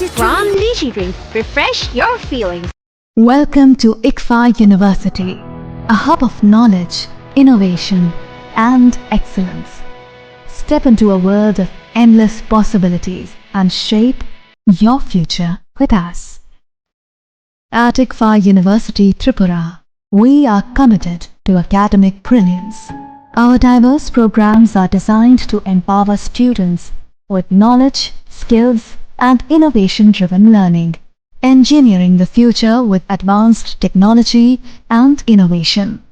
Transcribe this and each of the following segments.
From DigiDrink, refresh your feelings. Welcome to ICFA University, a hub of knowledge, innovation, and excellence. Step into a world of endless possibilities and shape your future with us. At ICFA University, Tripura, we are committed to academic brilliance. Our diverse programs are designed to empower students with knowledge, skills, and innovation-driven learning, engineering the future with advanced technology and innovation,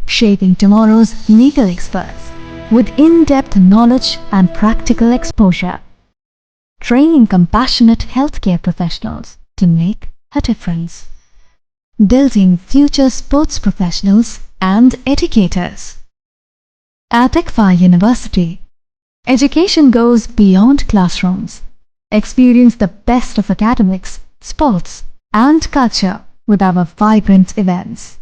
shaping tomorrow's legal experts with in-depth knowledge and practical exposure, training compassionate healthcare professionals to make a difference, building future sports professionals and educators. At ICFA University, education goes beyond classrooms. Experience the best of academics, sports, and culture with our vibrant events.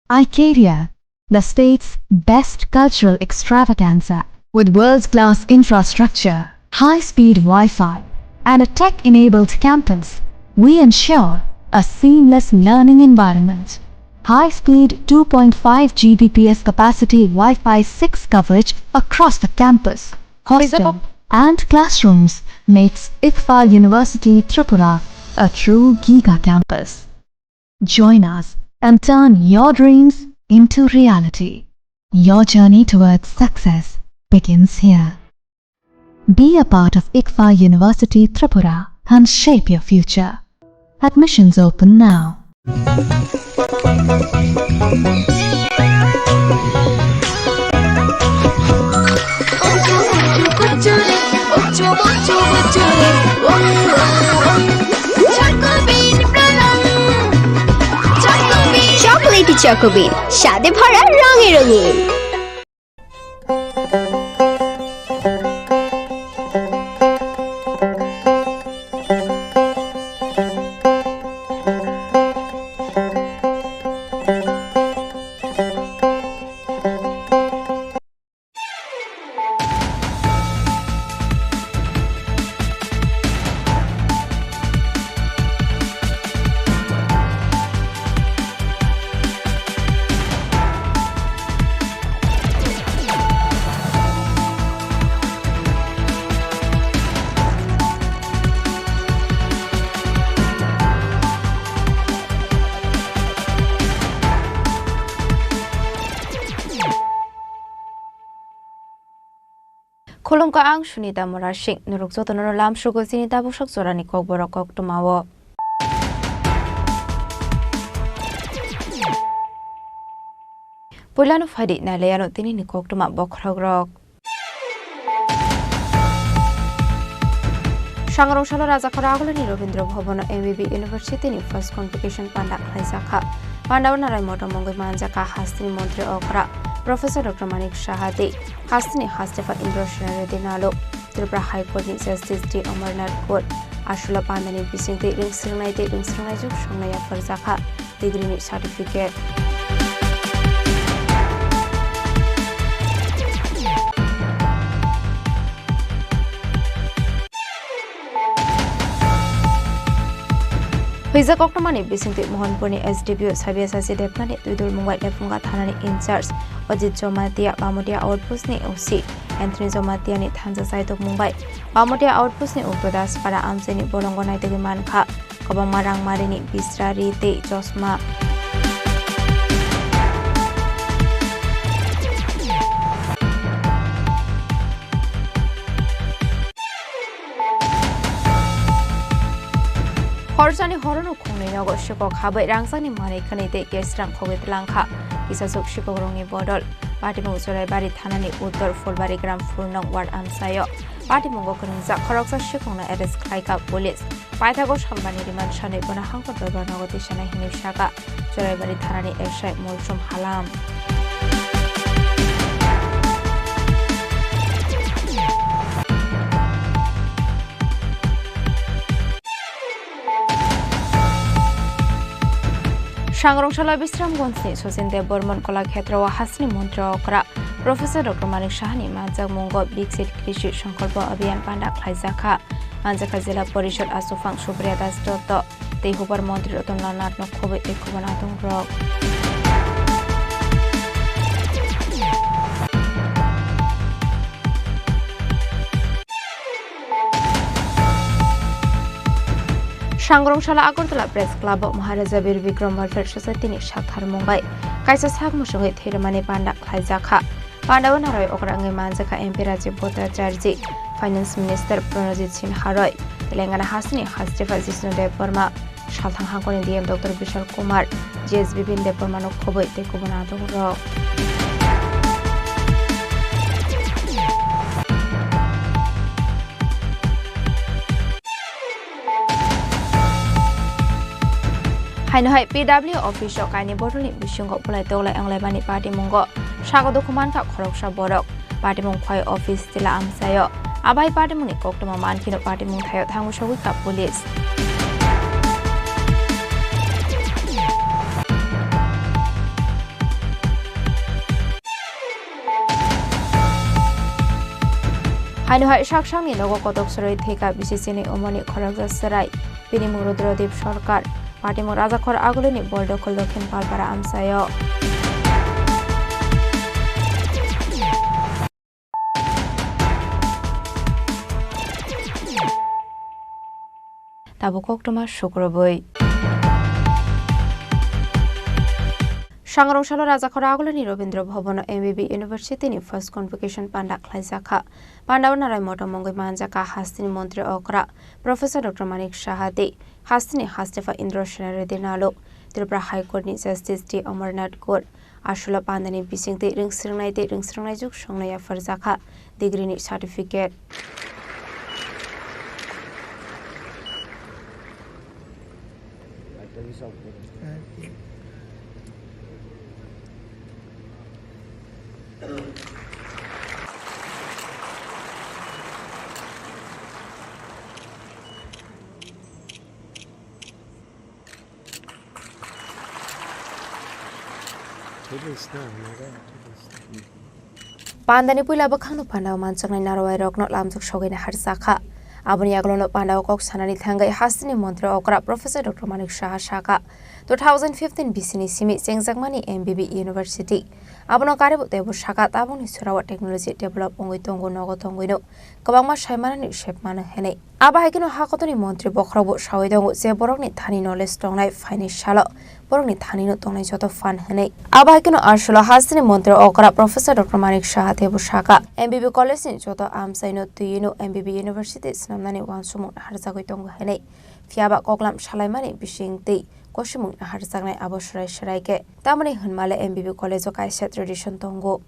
Icaria, the state's best cultural extravaganza, with world-class infrastructure, high-speed Wi-Fi, and a tech-enabled campus, we ensure a seamless learning environment. High-speed 2.5 Gbps capacity Wi-Fi 6 coverage across the campus, hostel, and classrooms makes ICFA University Tripura a true Giga campus. Join us and turn your dreams into reality. Your journey towards success begins here. Be a part of ICFA University Tripura and shape your future. Admissions open now. Chocolatey Chocobean, স্বাদে ভরা রঙে রঙিন। Kolong ka ang Sunita Morashing, nurukso to nulam shugo sinita busok sorani kog borokok tumawo. Pulano fadi na layano tini ni kog tuma bokragrok. Shangrong shalo raja karagolo ni Robindra Bhavana MBB University ni first convocation pandak raisakha. Pandaw na ray moto monggoy manjaka hastini montri okra. Professor Dr. Manik Shahade, Hastini Hastefa Indroshana Dinalo, Tripura High Court Justice D. Amarnath Court, Ashula Pandani Bisinte, Ringsingnite, Ringsingnaijuk, Shonaya Farzaka, Degree Certificate. Huiza Koktomani Bisinte Mohanpurni SDPO Sabiasasi Depnani Tudul Mumbai Lefunga Thanani in charge Ajit Jomatia Bamotia Outpost ni OC Anthony Jomatia ni Thanza Saitok Mumbai Bamotia Outpost ni Upradas para Amseni Bolongonai Tegi Manka Kobang Marang Marini Bisrari Te Josma Horsani Horono Kuni Nogo Shiko Kabai Rangsani Mani Kanite Gesram Kovit Lanka Isasuk Shiko Rongi Bodol Party Musurai Bari Thanani Uttor Fulbari Gram Furnong Ward Amsayo Party Mungo Kunza Koroksa Shikona Eres Kraika Police Paitagos Hambani Riman Shani Bona Hanko Doba Nogotishana Hinishaka Surai Bari Thanani Eshai Mulchum Halam Shangrong Shala Bistram Gonsi, Sosinde Bormon Kola Khetra Hasni Montra Okra, Professor Dr. Manik Shahani, Manzak Mungo, Big City Krishi, Shankolpo Abiyan Pandak Laizaka, Manjaka Zilla Porishod Asufang Supriya Das Dotto Tei Hubar Montri Ratan Lanat Nokhobe Tei Kubanatong Rok Sangrongshalla Agartala Press Club Maharaja Bir Vikram Welfare Society ni Shakhar Mumbai Kaisa Sak Mushungai Thirmani Panda Khaizakha Pandawan Haroy Okrangai Manjaka MP Rajiv Bhattacharya Finance Minister Pranajit Sinha Roy Telangana Hasni Hasdev Jishnu Dev Verma Shalthang Hangkoni DM Dr. Vishal Kumar JS Bipin Dev Verma Nokhoboi Tei Kubanatong Rok Hainohai PW official kaini boroli bisyungko pulai tolai anglai bani party monggo sago dokuman ka khoroksa borok party mong khoi office tila amsayo abai party mong koktoma mankino party mong thayo thangu sogui ka police Hainohai saksangni logo kotok soroi theka bisisini omoni khoroksa sarai pini Rudradip Sarkar Party mo Raja Khor Agulini Boldokol Dokhin Palpara Amsayo Tabukok Toma Shukroboi Sangrongshalla Raja Khor Agulini Robindra Bhavan MBB University ni First Convocation Panda Khlaizakha Pandawan Narai Motomongoi Manjaka Hastini Montri Okra Professor Dr. Manik Shahade Hastini Hastefa Indra Shenare Dinalo Tripura High Court ni Justice T Amarnath Kaur Ashula Pandani Bising Te Ringsrangnai Juk Songnaya Farzakha Degree ni certificate Pandani Pula Bakhano Pandaw Manchang Narawai Rock not Lamsuk Shogin Harsaka Abani Aglono Pandaw Kok Sanani Tanga Hastini Montre Okra Professor Dr. Manik Shah Shaka 2015 Bisini Simi Sengzakmani MBB University Abono Karibu Debu Shaka Tabuni Surawa Technology Develop Ongi Tongo Nogo Tonguino Kabama Shaimani Shepmana Hene Abahikino Hakotoni Montre Bokrabo Shawidongo Zeboroni Tani Knowledge Strong Life Financial Boroni Thanino Tonai Joto Fan Hene Abahikino Arshula Hastini Montre Okra Professor Dr. Manik Shah Debu Shaka MBB College in Joto Amsaino Tuyino MBB University Snamani Wansumun Harzagoi Tongo Hene Fiaba Koklam Shalaimani Bishing Te Koshimun Harzagnai Aboshrai Shraike Tamani Hunmale MBB College of Kaisha Tradition Tongo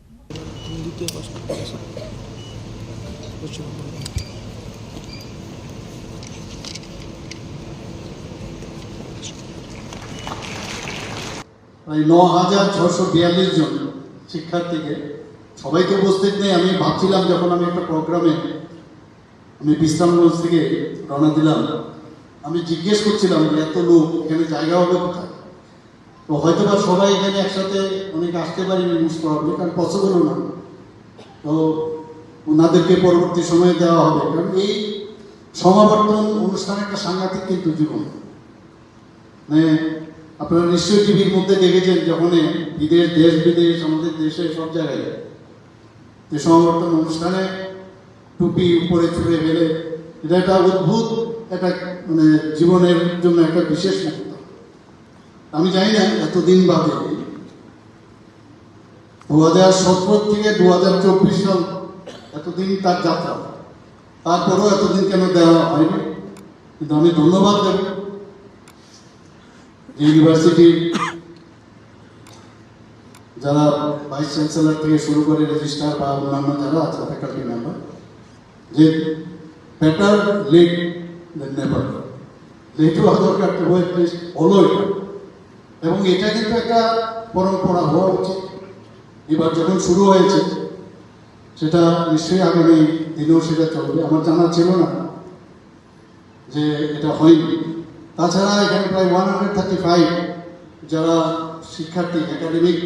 প্রায় ৯,৬৪২ জন শিক্ষার্থীকে সবাই তো উপস্থিত নেই আমি ভাবছিলাম যখন আমি একটা প্রোগ্রামে আমি বিশ্রামগঞ্জ থেকে রওনা দিলাম আমি জিজ্ঞেস করছিলাম যে এত লোক এখানে জায়গা হবে কোথায় তো হয়তো বা সবাই এখানে একসাথে অনেকে আসতে পারিনি মোস্ট প্রবলি কারণ পসিবলও না তো ওনাদেরকে পরবর্তী সময়ে দেওয়া হবে কারণ এই সমাবর্তন অনুষ্ঠান একটা সাংঘাতিক কিন্তু জীবন মানে আপনারা নিশ্চয়ই টিভির মধ্যে দেখেছেন যখন দেশ বিদেশ আমাদের দেশে সব জায়গায় যে সমাবর্তন অনুষ্ঠানে টুপি উপরে ছুঁড়ে ফেলে এটা একটা অদ্ভুত একটা মানে জীবনের জন্য একটা বিশেষ মুহূর্ত আমি জানি না এতদিন বাদে 2017 থেকে 2024 সাল এতদিন তার যাত্রা তারপরেও এতদিন কেন দেওয়া হয়নি কিন্তু আমি ধন্যবাদ দেব ইউনিভার্সিটির যারা ভাইস চ্যান্সেলর থেকে শুরু করে রেজিস্ট্রার বা অন্যান্য যারা আছে ফ্যাকাল্টি মেম্বার যে বেটার লেট দেন নেভার যেহেতু দরকার হলো এটা এবং এটা কিন্তু একটা পরম্পরা হওয়া উচিত এবার যখন শুরু হয়েছে সেটা নিশ্চয়ই আগামী দিনেও সেটা চলবে আমার জানা ছিল না যে এটা হয়নি তাছাড়া এখানে প্রায় 135 যারা শিক্ষার্থী একাডেমিক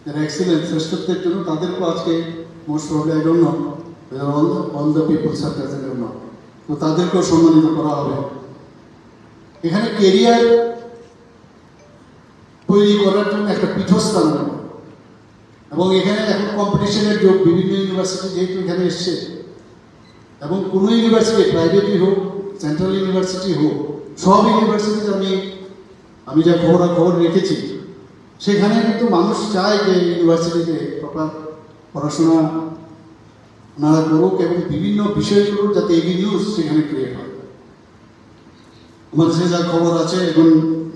যারা এক্সিলেন্স শ্রেষ্ঠত্বের জন্য তাদেরকেও আজকে most probably I don't know all the people's R present or not তো তাদেরকেও সম্মানিত করা হবে। এখানে কেরিয়ার তৈরি করার জন্য একটা পীঠস্থান হবে এবং এখানে এখন কম্পিটিশনের যোগ, বিভিন্ন ইউনিভার্সিটি যেহেতু এখানে এসছে এবং কোনো ইউনিভার্সিটি প্রাইভেটই হোক সেন্ট্রাল ইউনিভার্সিটি হোক, সব ইউনিভার্সিটিতে আমি যা খবর রেখেছি সেখানে কিন্তু মানুষ চায় যে ইউনিভার্সিটিতে প্রপার পড়াশোনা ওনারা করুক এবং বিভিন্ন বিষয়গুলোর যাতে এভিনিউজ সেখানে ক্রিয়েট হয়। আমাদের সে যা খবর আছে এখন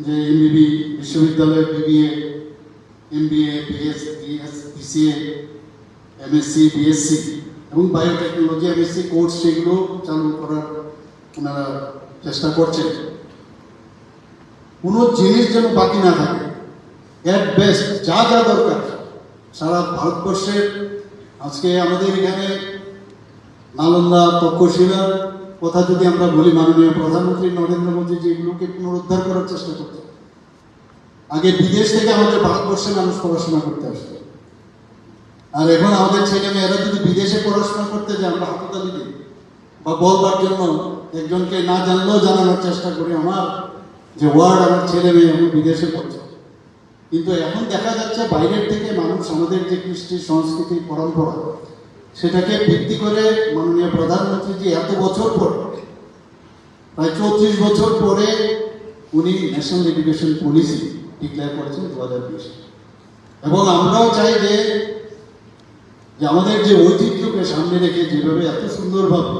যে এমবিবি বিশ্ববিদ্যালয়ে BBA, MBA, BCA, MSc, BSc এবং বায়োটেকনোলজি এমএসসি কোর্স সেগুলো চালু করার ওনারা চেষ্টা করছেন। কোনো জিনিস যেন বাকি না থাকে, এট বেস্ট যা যা দরকার সারা ভারতবর্ষের। আজকে আমাদের এখানে নালন্দা, তক্ষশিলার কথা যদি আমরা বলি, মাননীয় প্রধানমন্ত্রী নরেন্দ্র মোদী যেগুলোকে পুনরুদ্ধার করার চেষ্টা করছে। আগে বিদেশ থেকে আমাদের ভারতবর্ষে মানুষ পড়াশোনা করতে আসতো, আর এখন আমাদের ছেলে মেয়েরা যদি বিদেশে পড়াশোনা করতে যায় আমরা হাততালি দিই বা বলবার জন্য একজনকে না জানলেও জানানোর চেষ্টা করি আমার যে ওয়ার্ড আমার ছেলে মেয়ে এখন বিদেশে পড়ছে। কিন্তু এখন দেখা যাচ্ছে বাইরের থেকে মানুষ আমাদের যে কৃষ্টি সংস্কৃতি পরম্পরা সেটাকে ভিত্তি করে মাননীয় প্রধানমন্ত্রী যে এত বছর পর, প্রায় 34 বছর পরে উনি ন্যাশনাল এডুকেশন পলিসি ডিক্লেয়ার করেছেন 2020। এবং আমরাও চাই যে আমাদের যে ঐতিহ্যকে সামনে রেখে যেভাবে এত সুন্দরভাবে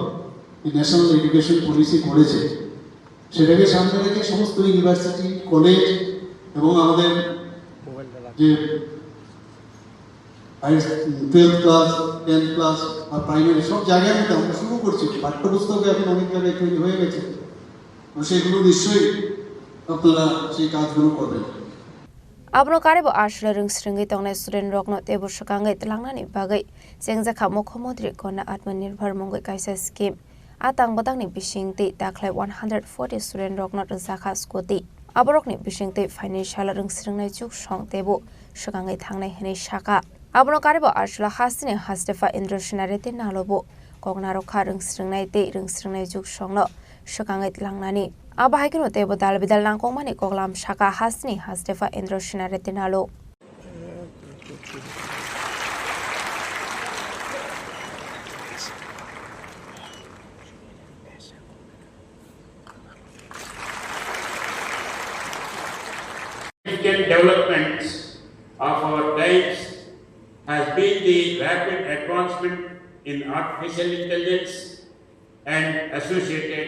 ন্যাশনাল এডুকেশন পলিসি করেছে সেটাকে সামনে রেখে সমস্ত ইউনিভার্সিটি, কলেজ এবং আমাদের যে 12th ক্লাস, 10th ক্লাস বা প্রাইমারি সব জায়গায় মধ্যে আমরা শুরু করছি। পাঠ্যপুস্তক এখন অনেক জায়গায় তৈরি হয়ে গেছে, তো সেগুলো নিশ্চয়ই আপনারা সেই কাজগুলো করবেন। Abno karibo ashla ring sringi tongne student rokno tebo shakangai tlangna ni bagai jengjakha mukhomantri kona atmanirbhar mongai kaisa scheme atang batang ni bisingti daklai 140 student rokno jakha skoti aborok ni bisingti financial ring sringnai juk song tebo shakangai thangnai hene shaka abno karibo ashla hasini hasdefa indroshinarete nalobo kognaro kha ring sringnai juk songno shakangai tlangnani Abahikino tebo dal bidal nangkongmani koglam shaka hasni hasdefa indroshinare tinalo. Significant developments of our times has been the rapid advancement in artificial intelligence and associated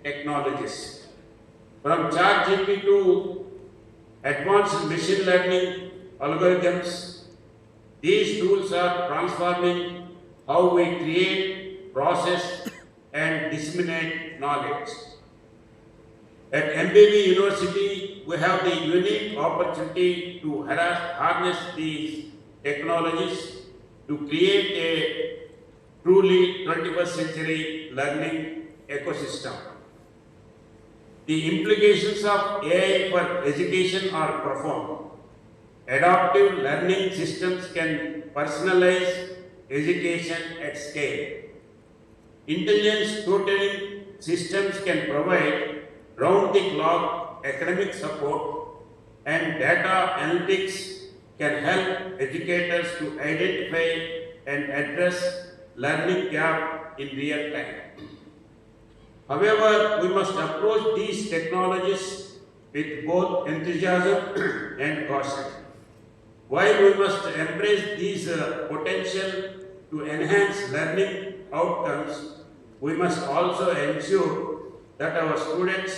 technologies. From ChatGPT to advanced machine learning algorithms, these tools are transforming how we create, process, and disseminate knowledge. At MBB University, we have the unique opportunity to harness these technologies to create a truly 21st century learning ecosystem. The implications of AI for education are profound. Adaptive learning systems can personalize education at scale. Intelligence tutoring systems can provide round-the-clock academic support, and data analytics can help educators to identify and address learning gap in real time. However, we must approach these technologies with both enthusiasm and caution. While we must embrace these potential to enhance learning outcomes, we must also ensure that our students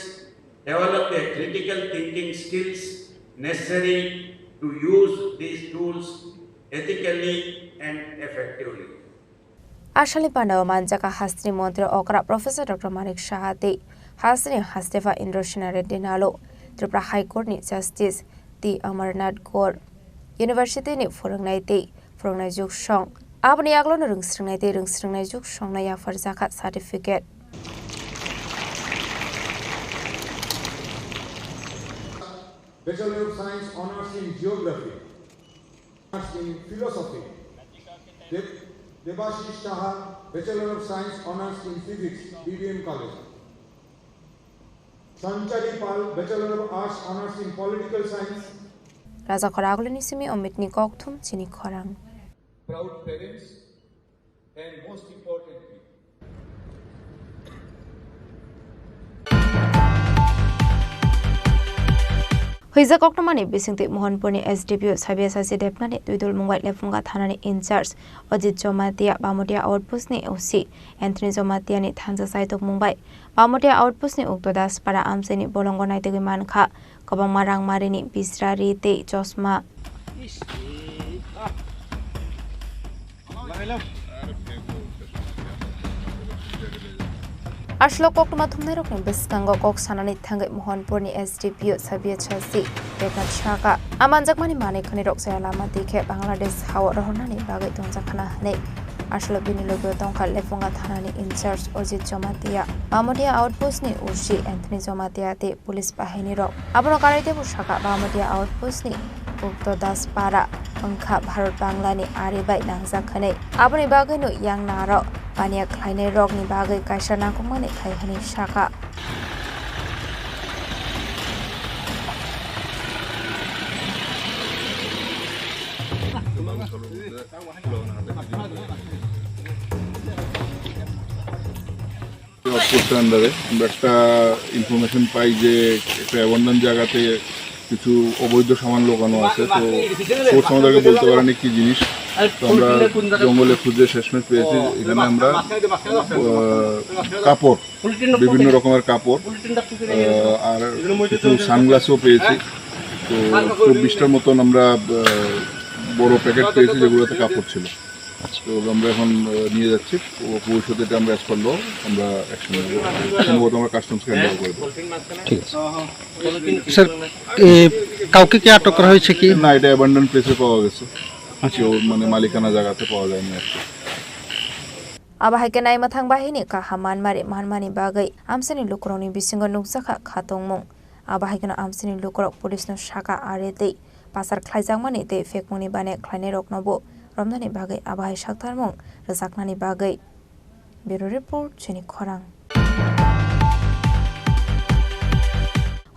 develop the critical thinking skills necessary to use these tools ethically and effectively. Ashali Pandava Manjaka Hastri Montre Okra Professor Dr. Manik Shahade Hastri Hastefa Indroshinare Dinalo Tripura High Court ni Justice T. Amarnath Kaur University ni Furangnai Juk Shong Abni Aglo Rungstringnai Juk Shong na ya Zakat certificate. Bachelor of Science honors in Geography, honors in Philosophy, Debashish Saha, Bachelor of Science, Honours in Physics, BBM College. Sanchari Pal, Bachelor of Arts, Honours in Political Science. Raja Khoragulani Simi Omitni Kokthum Chini Khorang. Proud parents, and most importantly, Huiza Koktamani Bisingti Mohanpurni SDPO Sabiasasi Depnani Tudul Mumbai Lefunga Thanani in charge Ajit Jomatia Bamutia Outpostni OC Anthony Jomatiani Thansa Saitok Mumbai Bamutia Outpostni Uktodas para Amseni Bolongonai Teguman Kha Kobang Marang Marini Bisrari Te Josma Ashlo Kokma Thumnerok Biskango Kok Sanani Tangai Mohanpurni SDPO Sabia Chasi Deknat Shaka Amanjakmani Mani Kanirok Sayalama Dike Bangladesh Hawa Rohonani Bagai Tonjakana Hane Ashlo Binilogo Tonka Lefunga Thanani in charge Ojit Jomatia Bamutia Outpost ni Ushi Anthony Jomatia Te Police Bahini Rok Abono Karite Bushaka Bamutia Outpost ni Ukto Das Para Angka Bharat Banglani Aribai Nangzakhane Aboni Bagai no Yang Naro Bania Kleine Rok ni Bagai Kaishana Kumani Kaihani Shaka পোস্টের আন্ডারে আমরা একটা information পাই যে একটা abandon জায়গাতে কিছু অবৈধ সামান লোকানো আছে। তো সোর্স আমাদেরকে বলতে পারেনি কি জিনিস, তো আমরা জঙ্গলে খুঁজে শেষমেশ পেয়েছি এখানে আমরা কাপড়, বিভিন্ন রকমের কাপড় আর কিছু সানগ্লাসও পেয়েছি। তো 24টার মতন আমরা বড় প্যাকেট পেয়েছি যেগুলোতে কাপড় ছিল। তো আমরা এখন নিয়ে যাচ্ছি ভবিষ্যতে এটা আমরা অ্যাজ করলেও আমরা অ্যাকশন নেব, সম্ভবত আমরা কাস্টমসকে হ্যান্ড করব। ঠিক আছে স্যার, কাউকে কি আটক করা হয়েছে কি না? এটা অ্যাবান্ডন প্লেসে পাওয়া গেছে, কেউ মানে মালিকানা জায়গাতে পাওয়া যায়নি আর কি। Abahai kenai mathang bahini ka haman mari manmani bagai amsani lukroni bisingo nukjaka khatongmung abahai kena amsani lukrok police no shaka arete pasar khlaijangmani te fekmuni bane khlaine roknobo romnani bagai abahai saktarmung rajaknani bagai bureau report chini khorang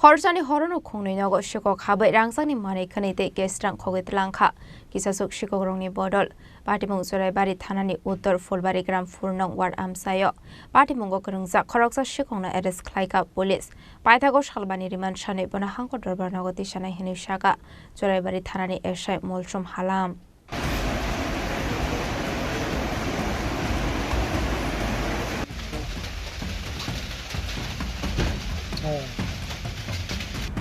Horjani horono khungni nogo shikok habai rangsani mani khani te gestrang khogetlangkha kisasuk shikok rongni bodol Patimung Soraibari Thanani Uttar Fulbari Gram Furnong Ward Amsayo Patimungo Kurungza Koroksa Shikongna Eres Klaika Police Paitago Shalbani Riman Shani Bonahanko Dorbanagoti Shana Hinu Shaka Soraibari Thanani Eshai Molchum Halam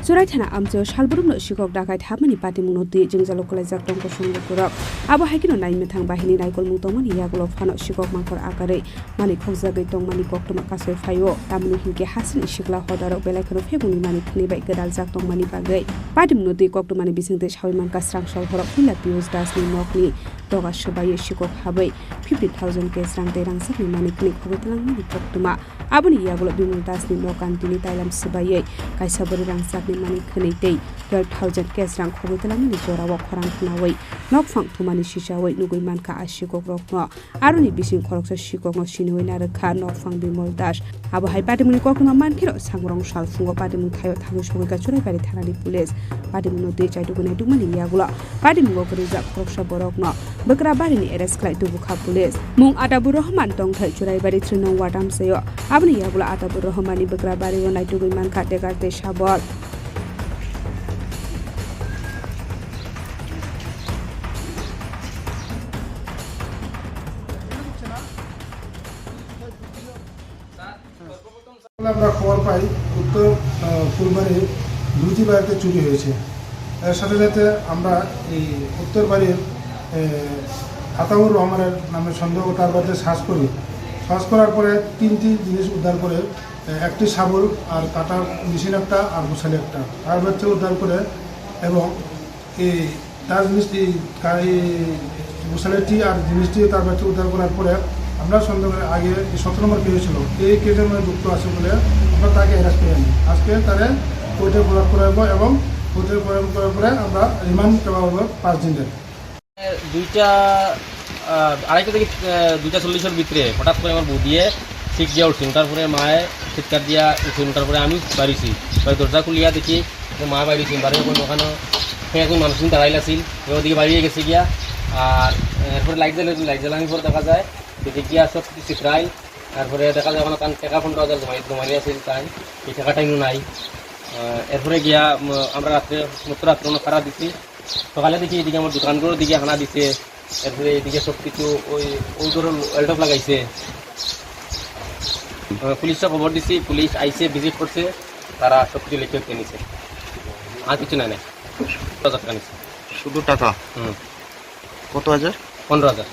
Surai Thana Amjo Shalburum no Shikok Dakai Thamani Patimung Noti Jingjalo Kolajak Tongko Sunglo Kurok Abo Haikino Nai Methang Bahini Naikol Mutomani Yaglo Phano Shikok Mangkor Akare Mani Khokjagai Tongmani Koktoma Kasoi Phayo Tamni Hinke Hasin Ishikla Hodarok Belaikano Phebuni Mani Khni Bai Gedal Jak Tongmani Bagai Patimung Noti Koktomani Bisingte Shawiman Kasrang Shol Horok Phila Pius Dasni Nokni Doga Shobai Shikok Habai 50,000 ke Rang Te Rang Sakni Mani Khni Khobetlang Mani Koktoma Aboni Yaglo Bimul Dasni Nokantini Tailam Sibai Kaisabori Rang Sakni Mani Khni Tei 12,000 ke Rang Khobetlang Mani Jorawok Khorang Khnawi Nokphang Thumani Shishawai Nugui Manka Ashikok Rokno Aruni Bising Khoroksa Shikok no Shinoi Narakha Nokphang Bimol Das Abo Hai Patimuni Kokma Mankiro Sangrong Shalfungo Patimun Thayo Thamu Shoga Churaibari Thanani Police Patimun no Te Chaidugune Dumani Yagula Patimun Gokriza Khoroksa Borokno Bekra Barini Eres Klai Dubukha Police Mung Atabur Rahman Tongthai Churaibari 3 nong Ward Amsayo Abni Yagula Atabur Rahmani Bekra Bari Onai Dugui Manka Tegarte Shabor আমরা খবর পাই উত্তর ফুলবাড়ির দুটি বাড়িতে চুরি হয়েছে। এর সাথে সাথে আমরা এই উত্তর বাড়ির আতাউর রহমানের নামে সন্দেহ তার বাড়িতে সার্চ করি। সার্চ করার পরে 3টি জিনিস উদ্ধার করে, একটি শাবল আর কাটার মেশিন একটা আর গোছালি একটা তার বাড়িতে উদ্ধার করে এবং এই তার জিনিসটি গোছালিটি আর জিনিসটি তার বাড়িতে উদ্ধার করার পরে আমরা সন্দেহের আগে 17 নম্বর কেস ছিল, এই কেসের মধ্যে যুক্ত আছে বলে আমরা তাকে অ্যারেস্ট করে আনি। আজকে তারা কোর্টে প্রয়োগ করাবো এবং কোর্টে প্রয়োগ করার পরে আমরা রিমান্ড দেওয়া হবে 5 দিনের। দুইটা 2:30 থেকে 2:40 ভিতরে হঠাৎ করে আমার বউ দিয়ে ঠিক দিয়ে উঠছি, তারপরে মায়ে চিৎকার দিয়া উঠুন, তারপরে আমি বাড়িছি, দরজা খুলিয়া দেখি মা বাড়িছি, বাড়ির ওখানে এখন মানুষ দাঁড়াইল আছিল, ওদিকে বাড়িয়ে গেছে গিয়া। আর এরপরে লাইট জ্বালানোর পর দেখা যায় দেখি গিয়া সব কিছু চিত্রাই, তারপরে দেখা যায় ওখানে টাকা 15,000 জমাই আছিল তাই, এই টাকাটা ইনু নাই। এরপরে গিয়া আমরা রাত্রে খারাপ দিচ্ছি, সকালে দেখি এদিকে আমার দোকানগুলোর দিকে হানা দিছে, এরপরে এদিকে সব কিছু ওই ধরো ওয়েলটপ লাগাইছে। পুলিশটা খবর দিচ্ছি, পুলিশ আইসে ভিজিট করছে, তারা সব কিছু লিখে নিছে, আর কিছু নাই 15,000 টাকা নিচ্ছে। শুধু টাকা? কত হাজার? 15,000।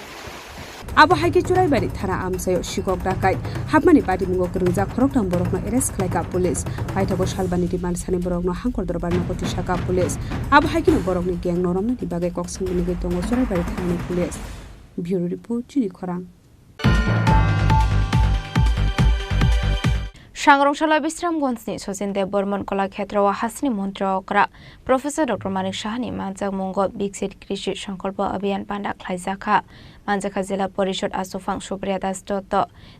আবহাইকে চুরাইবাড়ি থানা আমসায় শিকক ডাকাই হাবমানি পার্টি মুঙ্গ করুংজা খরকটাম বরকনো এরেস্ট খালাইকা পুলিশ পাইথাগো সালবানি টিমাল সানি বরকনো হাঙ্কর দরবার নকটি শাখা পুলিশ আবহাইকিনো বরকনি গ্যাং নরমনা দিবাগে কক্সিংনি গেতঙ্গ চুরাইবাড়ি থানানি পুলিশ। ব্যুরো রিপোর্ট চিনি খরাং। সাংরংশালা বিশ্রামগঞ্জনি সচিন দেব বর্মন কলাক্ষেত্র ও হাসনি মন্ত্র অকরা প্রফেসর ডক্টর মানিক সাহানি মানজাক মঙ্গ বিকশিত কৃষি সংকল্প অভিযান পান্ডা খ্লাইজাখা মানজাখা জেলা পরিষদ আসুফাং সুপ্রিয়া দাস দত্ত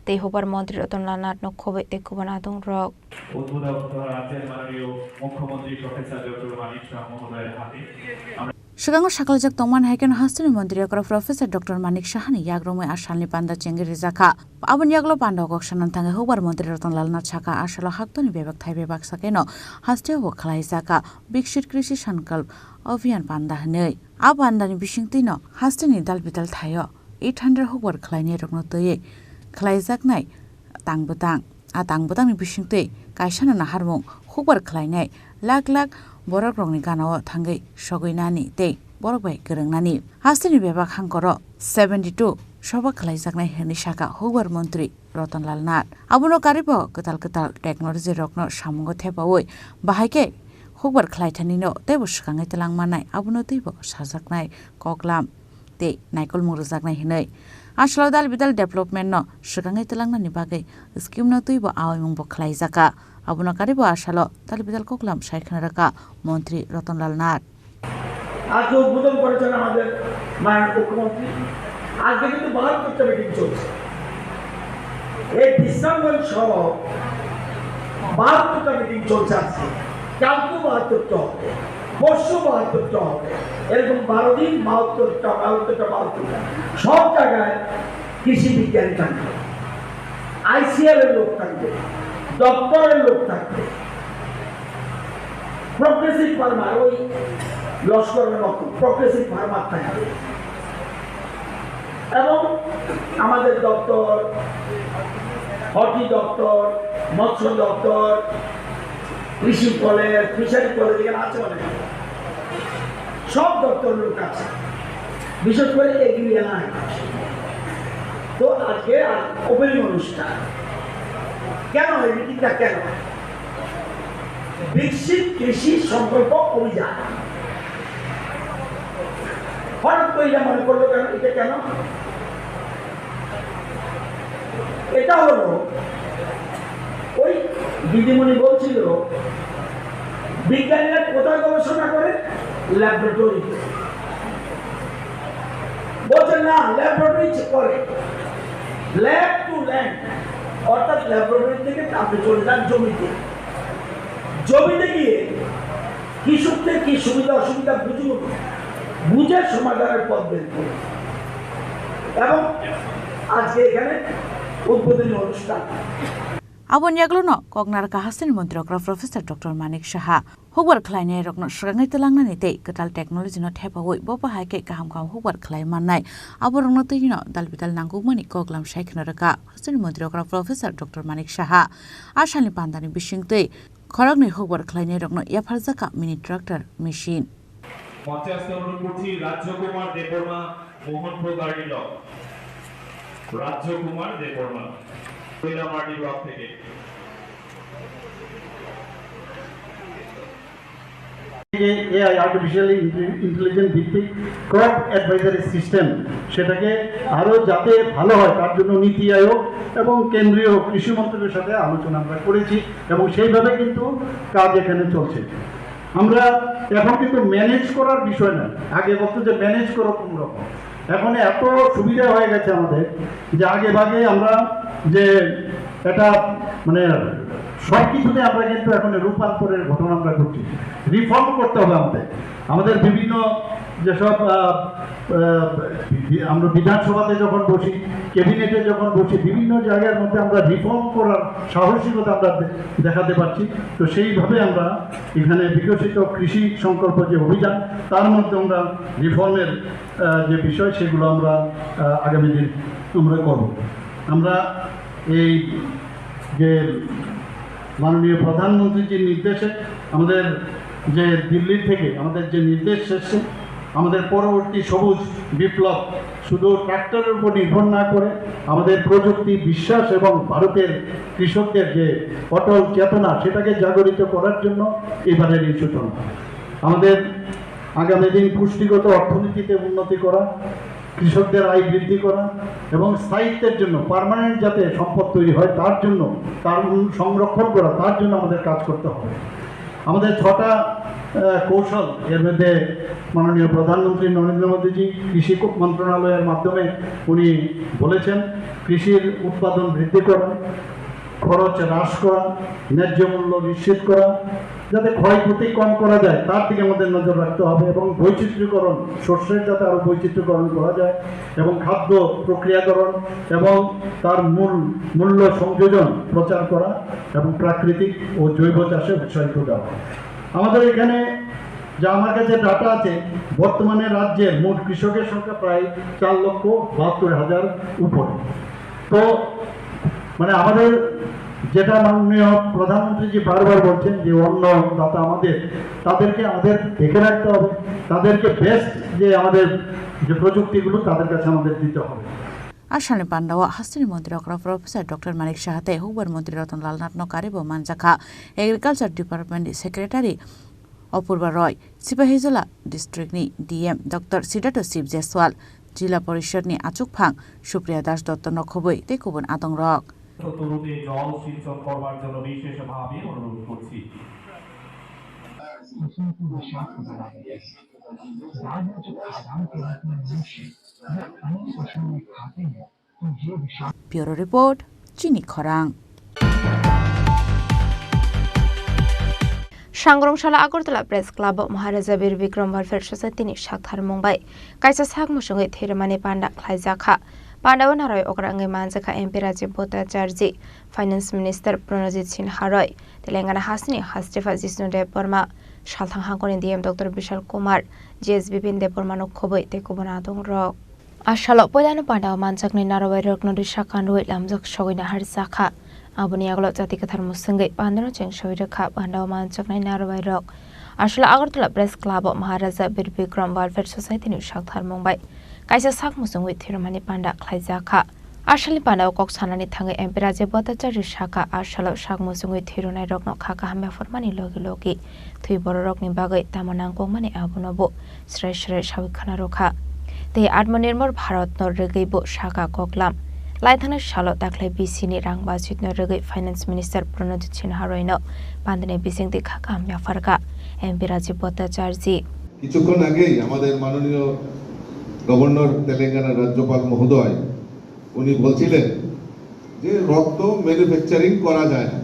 তেহবার মন্ত্রী রতনলাল নাথ নক্ষবে তেকুবনা দং রক উদ্বোধক রাজ্যের মাননীয় মুখ্যমন্ত্রী প্রফেসর ডক্টর মানিক সাহা মহোদয়ের হাতে Sugango Shakalajak Tongman Haken Hastuni Mantri Professor Dr. Manik Shahani Yagrome Ashalni Panda Chengir Rizaka Abun Yaglo Panda Gokshanan Tanga Hubar Mantri Rotonlal Nachaka Ashala Haktoni Bebak Thai Bebak Sakeno Hasteo Khlaizaka Big Shit Krishi Sankalp Ovian Panda Nei Abandani Bishingtino Hastuni Dalbital Thayo 800 Hubar Klaini Rognotoye Khlaizak Nai Tangbutang Atangbutang Bishingte Kaishana Naharmong Hubar Klainai Lag Borok rongni ganao thangai sogoinani tei borok bai gorongnani hastini bebak hangkoro 72 soba khlaijaknai heni saka hubar mantri Rotonlal Nath abuno karibo ketal technology rokno samungo thepawoi bahaike hubar khlaithanino tebo skangai telangmanai abuno teibo sajaknai koklam tei naikol murujaknai hinai Ashlo dal bidal development no skangai telangnani bagai scheme no teibo awimung bo khlaijaka Abuno karibo ashalo talbidal koklam shaikhanaraka মন্ত্রী রতনলাল নাথ আজ উদ্বোধন করেছেন আমাদের মাননীয় মুখ্যমন্ত্রী। আজকে কিন্তু 72টা meeting চলছে, এই বিশ্রামগঞ্জ সহ 72টা মিটিং চলছে আজকে, কালকে 72টা হবে, পরশু 72টা হবে, এরকম 12 দিন 72টা সব জায়গায় কৃষি বিজ্ঞান থাকবে, ICL এর লোক থাকবে, দপ্তরের লোক থাকবে, প্রগ্রেসিভ ফার্মার ওই লস্করের মতো প্রগ্রেসিভ ফার্মার থাকবে, এবং আমাদের দপ্তর হর্টি দপ্তর, মৎস্য দপ্তর, কৃষি কলেজ, ফিশারি কলেজ এখানে আছে অনেক, সব দপ্তরের লোক আছে, বিশেষ করে এগ্রিকালচার। তো আজকে ওপেনিং অনুষ্ঠান কেন, এই মিটিংটা কেন? বিকশিত কৃষি সংকল্প অভিযান হঠাৎ করে এটা মনে করলো কেন? এটা কেন? এটা হলো ওই দিদিমণি বলছিল বিজ্ঞানীরা কোথায় গবেষণা করে? ল্যাবরেটরিতে। বলছে না, ল্যাবরেটরি করে, ল্যাব টু ল্যান্ড, অর্থাৎ ল্যাবরেটরি থেকে আপনি চলে যান জমিতে, জমিতে গিয়ে কৃষকদের কি সুবিধা অসুবিধা বুঝে সমাধানের পথ বের করুন। এবং আজকে এখানে উদ্বোধনী অনুষ্ঠান Abon yaglono kognar ka hasin mantri Professor Dr. Manik Saha hubar khlainai rokno srangai telangnani tei ketal technology no thepawoi bopa haike kaham hubar khlai mannai aborongno teino dalbital nangumani koglam shaikhnaraka hasin mantri Professor Dr. Manik Saha ashani pandani bishingtei খরগনি hubar khlainai rokno yafarzaka mini tractor machine মঞ্চে আসতে অনুরোধ করছি রাজ্যকুমার Debbarma Mohanpur গার্ডি block, রাজ্যকুমার Debbarma কৈলামাটি block থেকে। AI artificial intelligence ভিত্তিক crop advisory system সেটাকে আরও যাতে ভালো হয় তার জন্য নীতি আয়োগ এবং কেন্দ্রীয় কৃষি মন্ত্রকের সাথে আলোচনা আমরা করেছি এবং সেইভাবে কিন্তু কাজ এখানে চলছে। আমরা এখন কিন্তু ম্যানেজ করার বিষয় না, আগে বলতো যে ম্যানেজ করো কোন রকম, এখন এত সুবিধা হয়ে গেছে আমাদের যে আগে ভাগে আমরা যে এটা মানে সব কিছুতে আমরা কিন্তু এখন রূপান্তরের ঘটনা আমরা ঘটছি। রিফর্ম করতে হবে আমাদের বিভিন্ন যেসব আমরা বিধানসভাতে যখন বসি, ক্যাবিনেটে যখন বসি, বিভিন্ন জায়গার মধ্যে আমরা রিফর্ম করার সাহসিকতা আমরা দেখাতে পারছি। তো সেইভাবে আমরা এখানে বিকশিত কৃষি সংকল্প যে অভিযান, তার মধ্যে আমরা রিফর্মের যে বিষয় সেগুলো আমরা আগামী দিন আমরা করব। আমরা এই যে মাননীয় প্রধানমন্ত্রীর যে নির্দেশে আমাদের যে দিল্লি থেকে আমাদের যে নির্দেশ এসছে, আমাদের পরবর্তী সবুজ বিপ্লব শুধু ট্রাক্টরের উপর নির্ভর না করে আমাদের প্রযুক্তি বিশ্বাস এবং ভারতের কৃষকদের যে অটল চেতনা সেটাকে জাগরিত করার জন্য এবারের এই সূচনা। আমাদের আগামী দিন পুষ্টিগত অর্থনীতিতে উন্নতি করা, কৃষকদের আয় বৃদ্ধি করা এবং স্থায়িত্বের জন্য পার্মানেন্ট যাতে সম্পদ তৈরি হয় তার জন্য তার সংরক্ষণ করা, তার জন্য আমাদের কাজ করতে হবে। আমাদের 6টা কৌশল এর মধ্যে মাননীয় প্রধানমন্ত্রী নরেন্দ্র মোদীজি কৃষি মন্ত্রণালয়ের মাধ্যমে উনি বলেছেন কৃষির উৎপাদন বৃদ্ধি করা, খরচ হ্রাস করা, ন্যায্য মূল্য নিশ্চিত করা, যাতে ক্ষয়ক্ষতি কম করা যায় তার দিকে আমাদের নজর রাখতে হবে এবং বৈচিত্র্যকরণ, শস্যের যাতে আরও বৈচিত্র্যকরণ করা যায় এবং খাদ্য প্রক্রিয়াকরণ এবং তার মূল্য সংযোজন প্রচার করা এবং প্রাকৃতিক ও জৈব চাষে উৎসাহিত দেওয়া। আমাদের এখানে যা আমার কাছে ডাটা আছে, বর্তমানে রাজ্যের মোট কৃষকের সংখ্যা প্রায় 4,72,000 উপরে। তো মানে আমাদের যেটা মাননীয় প্রধানমন্ত্রীজি বারবার বলছেন যে অন্নদাতা তাদেরকে আমাদের দেখে রাখতে হবে, তাদেরকে বেস্ট যে আমাদের যে প্রযুক্তিগুলো তাদের কাছে আমাদের দিতে হবে। আসামে পান্ডাওয়া হাস্তিনী মন্ত্রী প্রফেসর ডক্টর মানিক সাহাতে হুবার মন্ত্রী রতনলাল নাটনকারী ও মানজাখা এগ্রিকালচার ডিপার্টমেন্ট সেক্রেটারি অপূর্বা রয়, সিপাহীজলা ডিস্ট্রিক্টনি ডিএম ডক্টর সিডাটো শিব জেসওয়াল, जिला परिषदनि आचुकफां सुप्रिया दास दत्त नखबै तेकुबन आदं रक তরুণে জল সিঞ্চন করবার জন্য বিশেষভাবে অনুরোধ করছি। ब्यूरो रिपोर्ट चिनी खरां। सांग्रंशाला Agartala press club Maharaja Bir Bikram welfare सोसाइटीनि साथार मुंबाई कायसा साग मुसुङै थेरमाने पान्डा ख्लाइजाखा पांडाव नारय अग्रांगै मानजाखा MP Rajib Bhattacharya, finance minister Pranajit Singha Roy, Telangana हासनि हास्टेफा जिष्णुदेव बर्मा, सालथां हांगनि डीएम डक्टर विशाल कुमार, जीएसबी बिनदेव बर्मा नखबै तेकुबना दं रक आसालो पयलानो पांडाव मानजाकनि नारवाय रक नदि साकान्डुय लामजक सगैना हारजाखा आबुनि आगल जाति कथार मुसुङै पान्डाव चेंसय रखा पांडाव मानजाकनि नारवाय रक आसालो Agartala press club Maharaja Bir Bikram welfare सोसाइटीनि साथार मुंबाई कायसा साग मुसुङै थेरमाने पान्डा ख्लाइजाखा आसालनि पान्डाव कक सानानि थाङै एमपी राजीव भट्टाचार्य साखा आसालो साग मुसुङै थेरुनाय रकनो खाका हाम्या फरमानि लगे लगे थुइ बर रकनि बागै तामनांगौमानि आबुनबो स्राय स्राय साबिखाना रखा ते आत्मनिर्भर भारत न रेगैबो साखा ककलाम लाइथाना सालो दाख्लै बिसिनि रां बाजेट न रेगै फाइनेंस मिनिस्टर प्रणजित सिन्हा रयनो बान्दिने बिसिंति खाका हाम्या फरका एमपी राजीव भट्टाचार्य কিছুক্ষণ আগেই আমাদের মাননীয় গভর্নর তেলেঙ্গানার রাজ্যপাল মহোদয় উনি বলছিলেন যে রক্ত ম্যানুফ্যাকচারিং করা যায় না,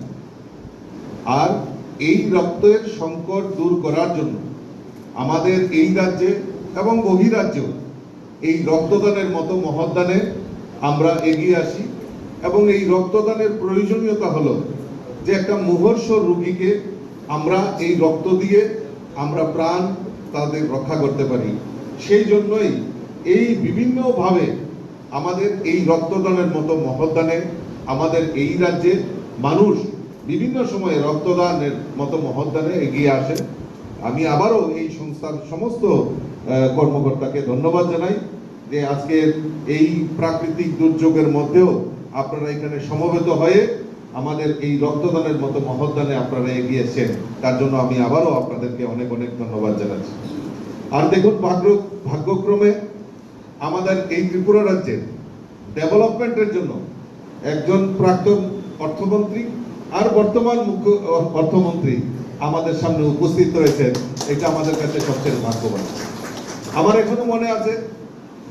আর এই রক্তের সংকট দূর করার জন্য আমাদের এই রাজ্যে এবং বহিরাজ্যেও এই রক্তদানের মতো মহৎদানে আমরা এগিয়ে আসি এবং এই রক্তদানের প্রয়োজনীয়তা হলো যে একটা মুমূর্ষ রোগীকে আমরা এই রক্ত দিয়ে আমরা প্রাণ তাদের রক্ষা করতে পারি। সেই জন্যই এই বিভিন্নভাবে আমাদের এই রক্তদানের মতো মহৎদানে আমাদের এই রাজ্যে মানুষ বিভিন্ন সময়ে রক্তদানের মতো মহৎদানে এগিয়ে আসে। আমি আবারও এই সংস্থার সমস্ত কর্মকর্তাকে ধন্যবাদ জানাই যে আজকে এই প্রাকৃতিক দুর্যোগের মধ্যেও আপনারা এখানে সমবেত হয়ে আমাদের এই রক্তদানের মতো মহৎদানে আপনারা এগিয়েছেন, তার জন্য আমি আবারও আপনাদেরকে অনেক অনেক ধন্যবাদ জানাচ্ছি। আর দেখুন ভাগ্যক্রমে আমাদের এই ত্রিপুরা রাজ্যের ডেভেলপমেন্টের জন্য একজন প্রাক্তন অর্থমন্ত্রী আর বর্তমান মুখ্য অর্থমন্ত্রী আমাদের সামনে উপস্থিত রয়েছেন, এটা আমাদের কাছে সবচেয়ে ভাগ্যবান। আমার এখনো মনে আছে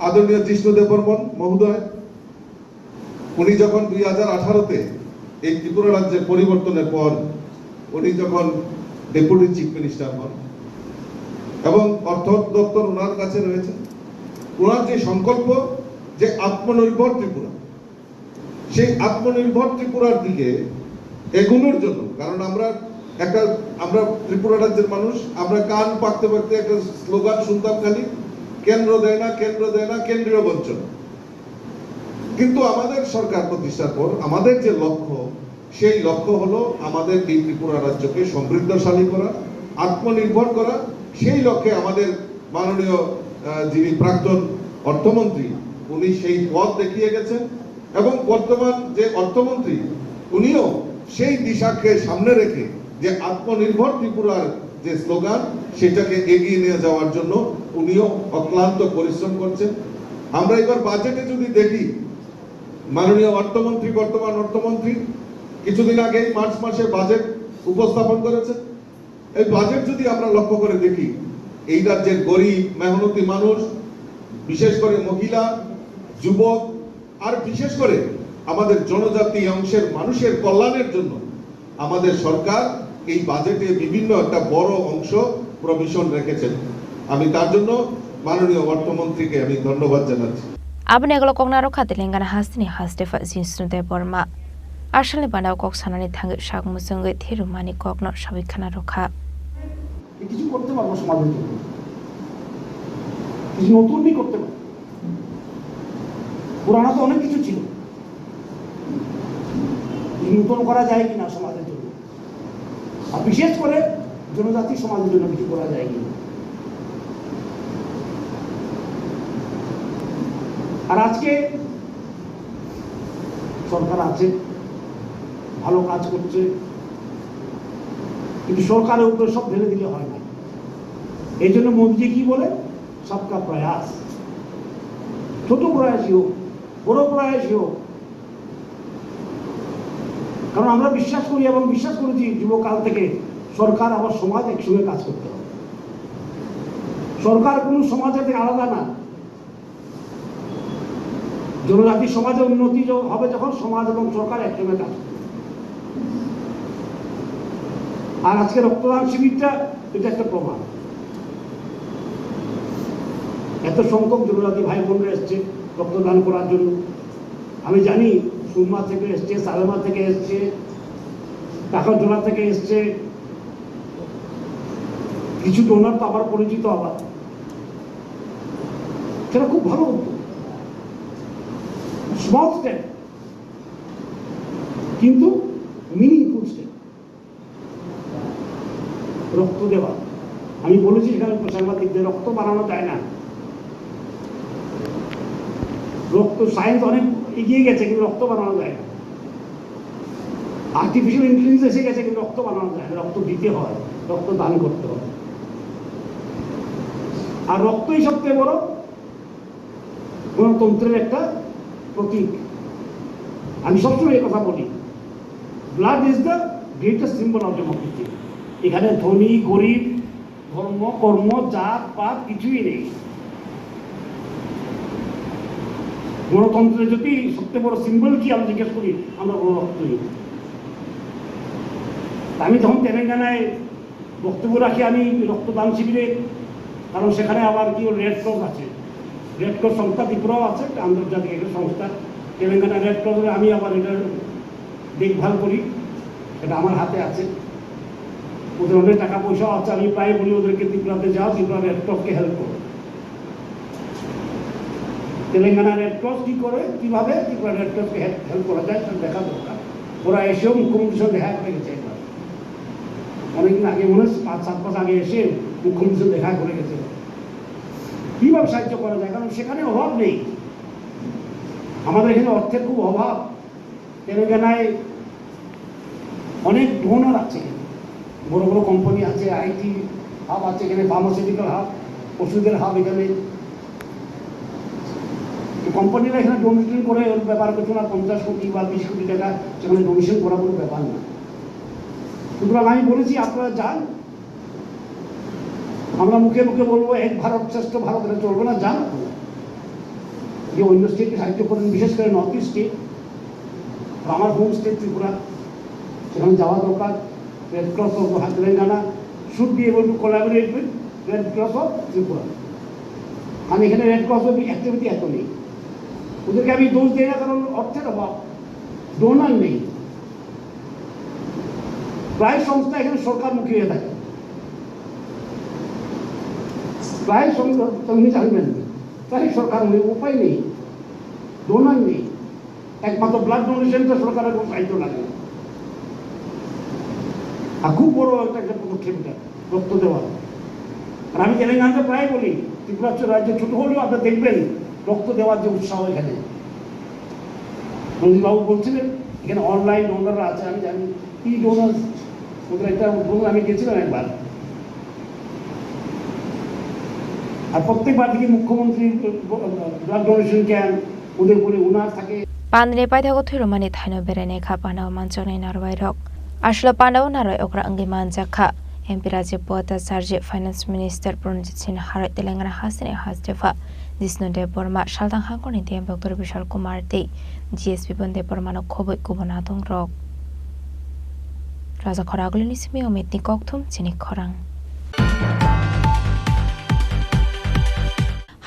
আদরণীয় জিষ্ণুদেব বর্মন মহোদয়, উনি যখন 2018-তে এই ত্রিপুরা রাজ্যের পরিবর্তনের পর উনি যখন ডেপুটি চিফ মিনিস্টার হন এবং অর্থ দপ্তর ওনার কাছে রয়েছে, ওনার যে সংকল্প যে আত্মনির্ভর ত্রিপুরা, সেই আত্মনির্ভর ত্রিপুরার দিকে এগোনোর জন্য, কারণ আমরা ত্রিপুরা রাজ্যের মানুষ, আমরা কান পাকতে পাকতে একটা স্লোগান শুনতাম খালি, কেন্দ্র দেয় না, কেন্দ্র দেয় না, কেন্দ্রীয় বঞ্চনা। কিন্তু আমাদের সরকার প্রতিষ্ঠার পর আমাদের যে লক্ষ্য, সেই লক্ষ্য হলো আমাদের এই ত্রিপুরা রাজ্যকে সমৃদ্ধশালী করা, আত্মনির্ভর করা। সেই লক্ষ্যে আমাদের মাননীয় যিনি প্রাক্তন অর্থমন্ত্রী, উনি সেই পথ দেখিয়ে গেছেন এবং বর্তমান যে অর্থমন্ত্রী উনিও সেই দিশাকে সামনে রেখে যে আত্মনির্ভর ত্রিপুরার যে স্লোগান, সেটাকে এগিয়ে নিয়ে যাওয়ার জন্য উনিও অক্লান্ত পরিশ্রম করছেন। আমরা এবার বাজেটে যদি দেখি, মাননীয় অর্থমন্ত্রী, বর্তমান অর্থমন্ত্রী কিছুদিন আগে মার্চ মাসে বাজেট উপস্থাপন করেছেন। এই বাজেট যদি আমরা লক্ষ্য করে দেখি, এই রাজ্যের গরিব মেহনতি মানুষ, বিশেষ করে মহিলা, যুবক আর বিশেষ করে আমাদের জনজাতি অংশের মানুষের কল্যাণের জন্য আমাদের সরকার এই বাজেটে বিভিন্ন একটা বড় অংশ প্রভিশন রেখেছেন। আমি তার জন্য মাননীয় অর্থমন্ত্রীকে আমি ধন্যবাদ জানাচ্ছি। Abang negara kong naro kate lengan hasni haste fa jinsnude borma. Arshal ni bandao kok sanani thang shak musungai thiru mani kok no shabi khana rokha. কিছু করতে পারবো সমাজের জন্য, কিছু নতুনই করতে পারবো। পুরানো তো অনেক কিছু ছিল, নতুন করা যায় কিনা সমাজের জন্য, আর বিশেষ করে জনজাতি সমাজের জন্য কিছু করা যায় কিনা। আর আজকে সরকার আছে, ভালো কাজ করছে, কিন্তু সরকারের উপরে সব ঢেলে দিলে হয় না। এই জন্য মোদীজি কি বলে, সবকা প্রয়াস, ছোট প্রয়াসই হোক, বড় প্রয়াসই হোক। কারণ আমরা বিশ্বাস করি এবং বিশ্বাস করেছি যুবকাল থেকে, সরকার আবার সমাজ একসঙ্গে কাজ করতে হবে। সরকার কোনো সমাজের থেকে আলাদা না। জনজাতি সমাজের উন্নতি হবে যখন সমাজ এবং সরকার একসঙ্গে কাজ করবে। আর আজকে রক্তদান শিবিরটা এটা একটা প্রমাণ। এত সংখ্যক জনজাতি ভাই বোনরা এসছে রক্তদান করার জন্য। আমি জানি সুরমা থেকে এসছে, সালেমা থেকে এসছে, কাকরজোড়া থেকে এসছে, কিছু ডোনার তো আবার পরিচিত আবার। সেটা খুব ভালো উদ্যোগ, স্মল স্টেপ কিন্তু মিনিংফুল স্টেপ। রক্ত দেওয়া, আমি বলেছি এখানে সাংবাদিকদের, রক্ত বানানো যায় না। রক্ত সায়েন্স অনেক এগিয়ে গেছে, কিন্তু রক্ত বানানো যায় না। আর্টিফিশিয়াল ইন্টেলিজেন্স এসে গেছে, কিন্তু রক্ত বানানো যায় না। রক্ত দিতে হয়, রক্ত দান করতে হয়। আর রক্তই সবচেয়ে বড় গণতন্ত্রের একটা প্রতীক। আমি সবসময় এই কথা বলি, blood is the greatest symbol of democracy. এখানে ধনী গরিব, ধর্ম কর্ম, জাত পাত কিছুই নেই। গণতন্ত্রের যদি সবচেয়ে বড় সিম্বল কি আমি জিজ্ঞেস করি, আমরা বড় রক্তই। আমি যখন তেলেঙ্গানায় বক্তব্য রাখি, আমি রক্তদান শিবিরে, কারণ সেখানে আবার কি রেড ক্রস আছে, রেড ক্রস সংস্থা ত্রিপুরাও আছে, একটা আন্তর্জাতিক একটা সংস্থা। তেলেঙ্গানা রেড ক্রসে আমি আবার এটা দেখভাল করি, এটা আমার হাতে আছে। ওদের অনেক টাকা পয়সাও আছে। আমি প্রায় বলি ওদেরকে, ত্রিপুরাতে যাও, ত্রিপুরা রেড ক্রসকে হেল্প করো। তেলেঙ্গানা রেড ক্রস কি করে, কিভাবে ত্রিপুরা রেড ক্রসকে হেল্প করা যায় সেটা দেখা দরকার। ওরা এসেও মুখ্যমন্ত্রীর সঙ্গে দেখা করে গেছে একবার, অনেকদিন আগে, মনে হয় 5-7 মাস আগে এসে মুখ্যমন্ত্রীর সঙ্গে দেখা করে গেছে। কিভাবে সাহায্য করা যায়, কারণ সেখানে অভাব নেই। আমাদের এখানে অর্থের খুব অভাব। তেলেঙ্গানায় অনেক ডোনার আছে, বড় বড় কোম্পানি আছে, আইটি হাব আছে এখানে, ফার্মাসিউটিক্যাল হাব, ওষুধের হাব। এখানে কোম্পানিরা এখানে ডোনেশন করে, ওর ব্যাপার কিছু না, 50 কোটি বা 20 কোটি টাকা সেখানে ডোনেশন করা কোনো ব্যাপার না। সুতরাং আমি বলেছি আপনারা যান, আমরা মুখে মুখে বলবো এক ভারত শ্রেষ্ঠ ভারত, এটা চলবে না, যান। যে অন্য স্টেটকে সাহায্য করেন, বিশেষ করে নর্থ ইস্টে। আমার হোম স্টেট ত্রিপুরা, সেখানে যাওয়া দরকার। Red cross of Telangana should be able to collaborate with red cross of Tripura. আমি এখানে রেড ক্রস অফ অ্যাক্টিভিটি এত নেই, ওদেরকে আমি দোষ দিই না, কারণ অর্থের অভাব, ডোনার নেই। প্রায় সংস্থা এখানে সরকারমুখী হয়ে থাকে, প্রায় সংস্থা আপনি জানবেন, প্রায় সরকারমুখী, উপায় নেই, ডোনার নেই। একমাত্র ব্লাড ডোনেশন তো সরকারের কোনো সাহায্য লাগে না। আর খুব বড় একটা পদক্ষেপ এটা, রক্ত দেওয়া। আর আমি তেলেঙ্গানাতে প্রায় বলি, ত্রিপুরা রাজ্য ছোট হলেও আপনারা দেখবেন রক্ত দেওয়ার যে উৎসাহ এখানে। রঞ্জিতবাবু বলছিলেন এখানে অনলাইন ডোনাররা আছে, আমি জানি ই ডোনার, ওদের একটা উদ্বোধন আমি গেছিলাম একবার। আর প্রত্যেকবার থেকে মুখ্যমন্ত্রী ব্লাড ডোনেশন ক্যাম্প ওদের উপরে উনার থাকে। পান্ডে পাইথাগো থুরমানি থাইনো বেরাইনাই খা পান্ডাও মানচনাই নারবাই রক আসলে পান্ডাও নারয় অগ্রা अंगै मानजाखा एमपी राज्य पद charge finance minister Pranajit Singh हाराय तेलंगाना हासिने हाजदेफा जिष्णु देव बर्मा सालदां हांगरनि देम डॉक्टर विशाल कुमार दे जीएसपी बंदे बर्मानो खबै गुबुन आदं रक राजा खरागुलिनि सिमी अमितनि कक्थुम चिनि खरां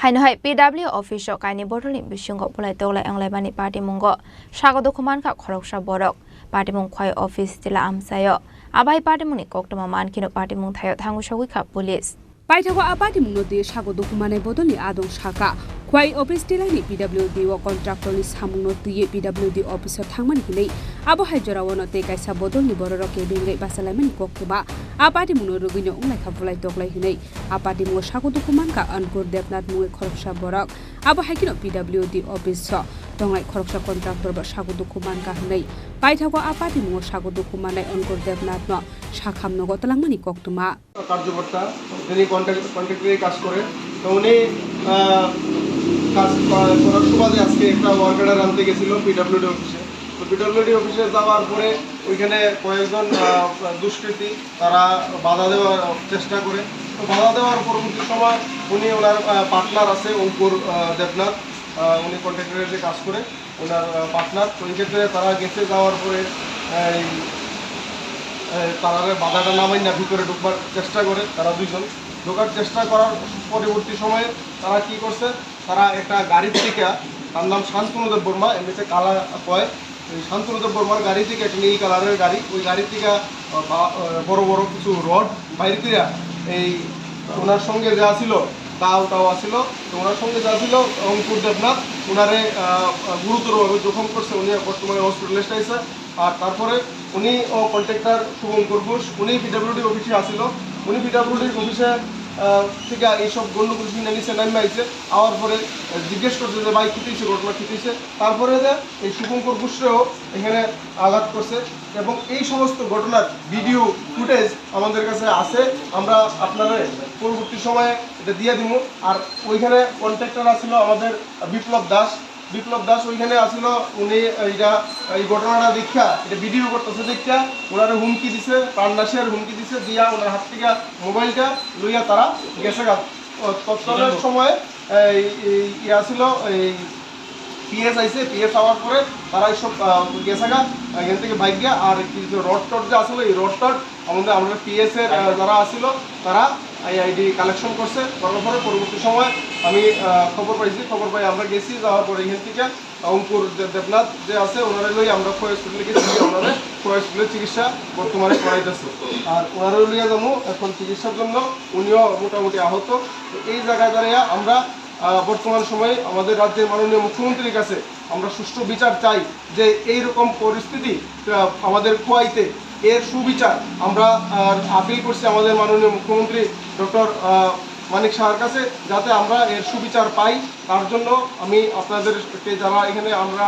हाइनहाय पीडब्ल्यू ऑफिस काइनि बदलनि बिसिंगो बलाय तौलाय आंलायबानि पार्टी मुंगो सागो दुखुमानखा खरकसा बरक पार्टी मुं खय ऑफिस तिला आमसायो आबाय पार्टी मुंनि कक्टमा मानकिनो पार्टी मुं थायो थांगु सगुइखा पुलिस पाइथागो आपाटी मुंनो दे सागो दुखुमानाय बदलनि आदं साका खय ऑफिस तिलानि पीडब्ल्यूडी व कन्ट्राक्टरनि सामुंनो दिये पीडब्ल्यूडी ऑफिसर थांमानि हिनै आबो हायजरावनो ते कायसा बदलनि बररके बेंगै बासालायमानि कक्टमा आपाटी मुंनो रुगिनो उंलायखा बुलाय तगलाय हिनै आपाटी मुंगो सागो दुखुमानका अनकुर देवनाथ मुंगै खरकसा बरक आबो हायकिनो पीडब्ल्यूडी ऑफिस दंलाय खरकसा कन्ट्राक्टर बा सागो दुखुमानका हिनै पाइथागो आपाटी मुंगो सागो दुखुमानाय अनकुर देवनाथ न साखामनो गतलांमानि कक्टमा কার্যকর্তা যিনি কন্ট্রাক্টরে কাজ করে, তো উনি কাজ করার সুবাদে আজকে একটা ওয়ার্কার আনতে গেছিল পিডব্লিউডি অফিসে। তো পিডব্লিউডি অফিসে যাওয়ার পরে ওইখানে কয়েকজন দুষ্কৃতী তারা বাধা দেওয়ার চেষ্টা করে। তো বাধা দেওয়ার পরবর্তী সময় উনি ওনার পার্টনার আছে অঙ্কুর দেবনাথ, উনি কন্ট্রাক্টরে কাজ করে, ওনার পার্টনার। তো এই ক্ষেত্রে তারা গেছে, যাওয়ার পরে তারা বাধাটা নামাই না ভিতরে ঢুকবার চেষ্টা করে। তারা দুইজন ঢোকার চেষ্টা করার পরবর্তী সময়ে তারা কি করছে, তারা একটা গাড়ির থেকে, তার নাম শান্তনুদেব বর্মা, এমনিতে কালা কয়, এই শান্তনুদেব বর্মার গাড়ি থেকে একটা নীল কালারের গাড়ি, ওই গাড়ি থেকে বড় বড় কিছু রড বাইরে করে এই ওনার সঙ্গে যা ছিল তাও আসিল। তো ওনার সঙ্গে যা ছিল অঙ্কুর দেবনাথ, ওনারে গুরুতরভাবে জখম করছে, উনি বর্তমানে হসপিটালাইজড হয়েছে। আর তারপরে উনি ও কন্ট্রাক্টর শুভঙ্কর ঘোষ, উনি পিডব্লিউডি অফিসে আসিল। উনি পিডব্লিউডি অফিসে থেকে এইসব গণ্ডগোল নিচে নামে আইছে, আওয়ার পরে জিজ্ঞেস করছে যে ভাই খিতেছে, ঘটনা খিতেছে। তারপরে যে এই শুভঙ্কর ঘোষরেও এখানে আঘাত করছে, এবং এই সমস্ত ঘটনার ভিডিও ফুটেজ আমাদের কাছে আছে, আমরা আপনারা পরবর্তী সময়ে এটা দিয়ে দিব। আর ওইখানে কন্ট্রাক্টর আসছিল আমাদের বিপ্লব দাস ওইখানে আসছিল। উনি এই ঘটনাটা দেখা, এটা ভিডিও করতেছে দেখা ওনারা হুমকি দিছে, প্রাণনাশের হুমকি দিছে, দিয়া ওনার হাত থেকে মোবাইলটা লইয়া তারা গেছে গা। তৎকালীন সময়ে আসছিল এই পিএস আইসে, পিএস আওয়ার পরে তারা এইসব গেছে গা এখান থেকে বাইক গিয়া। আর কিছু রড টড যে আসলো, এই রড টড আমাদের পিএস এর যারা আসছিল তারা আইডি কালেকশন করছে। করার পরে পরবর্তী সময় আমি খবর পাই আমরা গেছি, যাওয়ার পরে এখান থেকে অঙ্কুর দেবনাথ যে আছে ওনারা লই আমরা খোয়া হসপিটালে গেছি, ওনারা খোয়া হসপিটালের চিকিৎসা বর্তমানে করাইতেছে। আর ওনারাও লিয়ে যাবো এখন চিকিৎসার জন্য, উনিও মোটামুটি আহত। এই জায়গায় দাঁড়িয়ে আমরা বর্তমান সময়ে আমাদের রাজ্যের মাননীয় মুখ্যমন্ত্রীর কাছে আমরা সুষ্ঠু বিচার চাই, যে এইরকম পরিস্থিতি আমাদের খোয়াইতে এর সুবিচার আমরা আপিল করছি আমাদের মাননীয় মুখ্যমন্ত্রী ডক্টর মানিক সাহার কাছে, যাতে আমরা এর সুবিচার পাই। তার জন্য আমি আপনাদেরকে যারা এখানে আমরা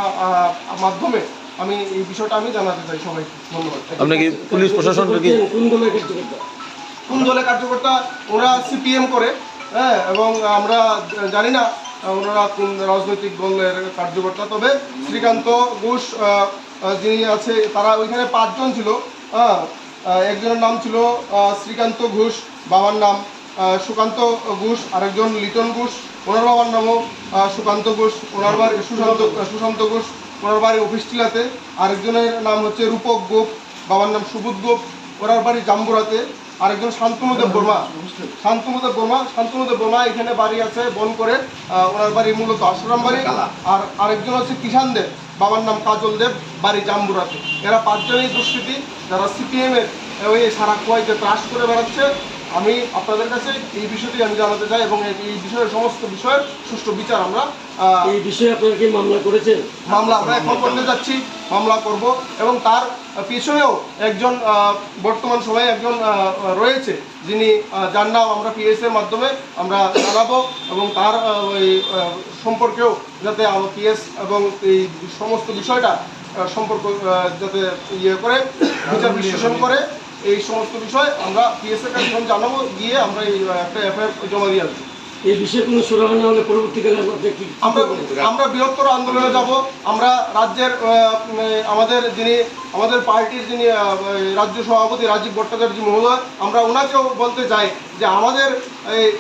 মাধ্যমে আমি এই বিষয়টা আমি জানাতে চাই সবাইকে। ধন্যবাদ। আপনাকে পুলিশ প্রশাসন কোন দলের কার্যকর্তা? ওরা সিপিএম করে, হ্যাঁ, এবং আমরা জানি না ওনারা কোন রাজনৈতিক দলের কার্যকর্তা। তবে শ্রীকান্ত ঘোষ যিনি আছে, তারা ওইখানে 5 জন ছিল। একজনের নাম ছিল শ্রীকান্ত ঘোষ, বাবার নাম সুকান্ত ঘোষ, আরেকজন লিটন ঘোষ, ওনার বাবার নামও সুকান্ত ঘোষ, ওনার বাড়ি সুশান্ত ঘোষ, ওনার বাড়ি অফিসটিলাতে। আরেকজনের নাম হচ্ছে রূপক গোপ, বাবার নাম সুবোধ গোপ, ওনার বাড়ি জাম্বুরাতে। আরেকজন শান্তনুদেব বর্মা এখানে বাড়ি আছে বন করে, ওনার বাড়ি মূলত আশ্রম বাড়ি। আর আরেকজন হচ্ছে কিষান দেব, বাবার নাম কাজল দেব, বাড়ি জাম্বুরাতে। এরা 5 জনই দুষ্কৃতী যারা সিপিএমের ওই সারা কুয়াইতে ত্রাস করে বেড়াচ্ছে। আমি আপনাদের কাছে এই বিষয়টি আমি জানাতে চাই এবং এই বিষয়ের সমস্ত বিষয়ের সুষ্ঠু বিচার আমরা এই বিষয়ে আপনারা কি মামলা করেছেন? মামলা আমরা এখন করতে যাচ্ছি, মামলা করব। এবং তার পিছনেও একজন বর্তমান সময়ে একজন রয়েছে যিনি যার নাম আমরা পিএসের মাধ্যমে আমরা জানাবো এবং তার ওই সম্পর্কেও যাতে পিএস এবং এই সমস্ত বিষয়টা সম্পর্ক যাতে করে বিচার বিশ্লেষণ করে এই সমস্ত বিষয় আমরা পিএসের কাছে জানাবো, গিয়ে আমরা এই একটা এফআইআর জমা দিয়ে আসবো। এই বিষয়ে কোনো সুরাহা না হলে পরবর্তীকালে আমরা বৃহত্তর আন্দোলনে যাব। আমরা রাজ্যের আমাদের পার্টির যিনি রাজ্য সভাপতি রাজীব ভট্টাচার্য মহোদয়, আমরা ওনাকেও বলতে চাই যে আমাদের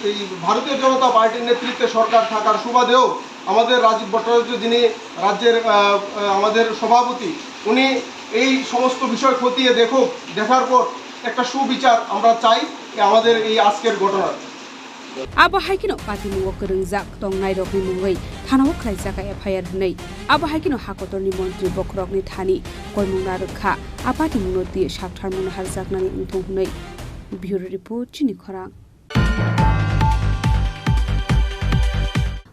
এই ভারতীয় জনতা পার্টির নেতৃত্বে সরকার থাকার সুবাদেও আমাদের রাজীব ভট্টাচার্য যিনি রাজ্যের আমাদের সভাপতি, উনি এই সমস্ত বিষয় খতিয়ে দেখার পর একটা সুবিচার আমরা চাই আমাদের এই আজকের ঘটনার। Abo haikino pati mugo kerungjak tong nairokni mungoi thanao khlaijaka FIR hnei. Abo haikino hakotorni montri bokrokni thani koimungna rokha apati munoti saktharmung harjaknani unthung hnei. Bureau report chini khorang.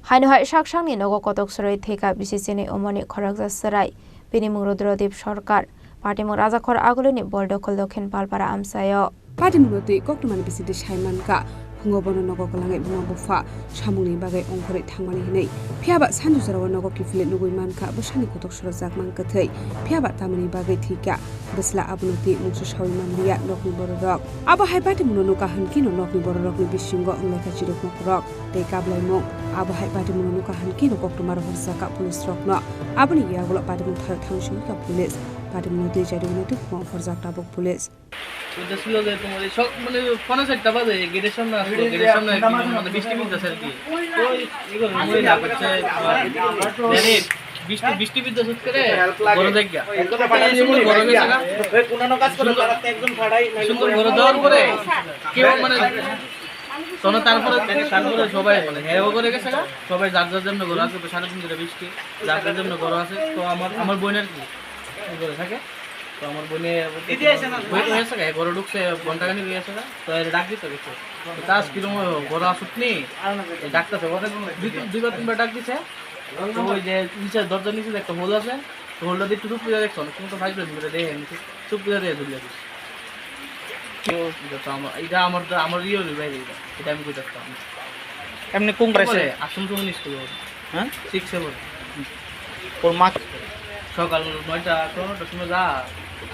হাইনহাই সাকসাংনি নগ কতক সরই থেকা বিশেষেনে অমনি খরগজা সরাই বিনিমুং রুদ্রদেব সরকার পাটিমুং রাজাখর আগলনি বলদখল দক্ষিণ পালপাড়া আমসায় পাটি মুনতি কক্টমানি বিসিতে সাইমানকা hungobono nogo kalangai buma bufa samungni bagai ongkhore thangmani hinei phiaba sanjusarawa nogo kifile nugui manka bosani kotok sura jakman kathai phiaba tamani bagai thika besla abnuti mungsu sawi mandia nokni bororok abo haibati munonuka hankino nokni bororokni bisingo onglaka chirok nokrok tei kablai mong abo haibati munonuka hankino koktomar horsaka pulis rokno aboni yagulo pati mun thar thangshung ka pulis pati munoti jariguna tu mo forjak tabok pulis এটা ছিল যে তোমার সব মানে ৫-৬টা বাজে গেটের সামনে আসলো গেটের সামনে মানে বৃষ্টি বিদ্যুৎ আর কি ওই এগুলো মই না করছে বৃষ্টি বিদ্যুৎ সুত করে বড় জায়গা সুন্দর বড় জায়গা ওই কোনানো কাজ করে তারা একজন ফাড়াই সুন্দর বড় দেওয়ার পরে কেউ মানে তারপরে সবাই মানে হেও করে গেছে সবাই যার যার জন্য ঘর আছে ৩.৫ ঘন্টা বৃষ্টি যার যার জন্য ঘর আছে তো আমার বোনের কি ঘরে থাকে তো আমার বোনে হয়েছে ঘরে ঢুকছে ঘন্টাখানি হয়েছে তো এর ডাক দিতে গেছে তো তার কিরকম ঘরে আসুক নি ডাকতেছে দুইবার 3বার ডাক দিছে তো ওই যে নিচে দরজার নিচে একটা হোল আছে তো হোলটা দিয়ে চুপ করে দেখছো না কিন্তু ভাই ধরে দেখে চুপ করে দিয়ে ধরে এটা আমার ইয়ে বাইরে এটা আমি কই দেখতাম এমনি কোন ক্লাসে আসুন তো স্কুল হ্যাঁ 6-7 ওর মা সকাল 9টার সময় যা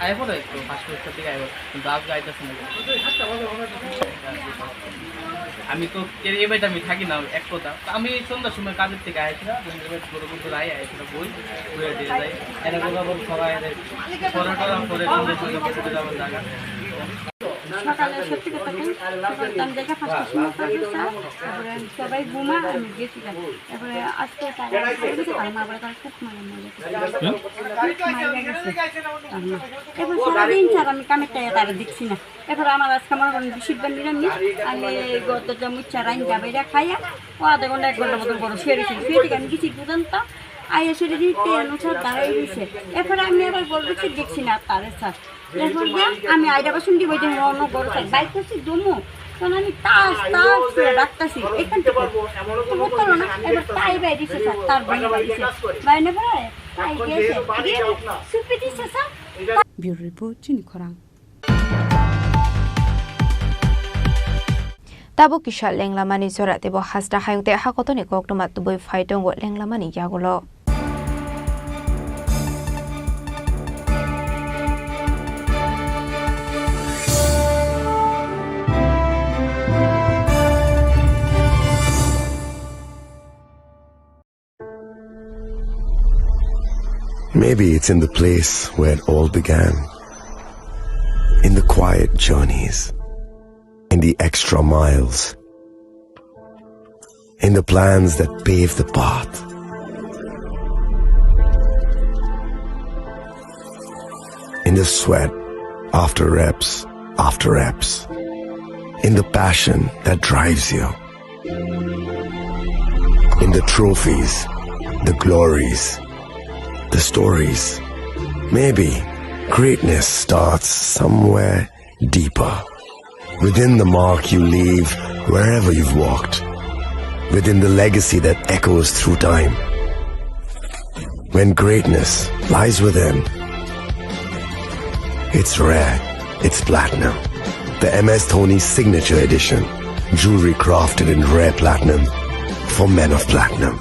আয় পরে একটু 5 মিনিট থেকে আয় কিন্তু আজ যাইতেছে না আমি তো এই বাড়িতে আমি থাকি না এক কথা আমি সন্ধ্যার সময় কাজের থেকে আইছিলাম বড় বন্ধু রায় আইছিল বই ঘুরে দিয়ে যাই এরা বরাবর সবাই পরোটা করে জায়গা সকালে সত্যি কথা আমি দেখা 5টার সময় তারপরে সবাই ঘুমা আমি গেছিলাম তারপরে আজকে তারা মা বলে তারা খুব এবার সারাদিন স্যার আমি কামের টাকা তারা দেখছি না এবার আমার আজকে আমার বেশিরভাগ নিরামিষ আমি গত মুচ্ছা রাইন যাবে খাইয়া ও আধা ঘন্টা 1 ঘন্টার মতন বড় শুয়ে থেকে আমি কিছু বুঝন্ত আইয়া সেটা দিতে অনুসার দাঁড়াই দিয়েছে এরপরে আমি আবার বলবো দেখছি না তারে স্যার এরপর আমি আইডা বাসন দিব অন্য বড় স্যার বাইক করছি দমু তখন আমি তাস ডাকতেছি এখান থেকে বলতো না এবার তাই বাই দিছে স্যার তার বাইরে বাইরে পরে তাই গেছে সুপি দিছে স্যার ব্যুরো রিপোর্ট চিনি খরাং Tabo kisha lenglamani zora tebo hasda hayungte hakotoni koktomat tuboi faitongo lenglamani yagulo. Maybe it's in the place where it all began, in the quiet journeys, in the extra miles, in the plans that pave the path. In the sweat after reps, in the passion that drives you, in the trophies, the glories, the stories. Maybe greatness starts somewhere deeper, within the mark you leave wherever you've walked, within the legacy that echoes through time. When greatness lies within, it's rare, it's platinum. The MS Dhoni Signature Edition, jewelry crafted in rare platinum for men of platinum.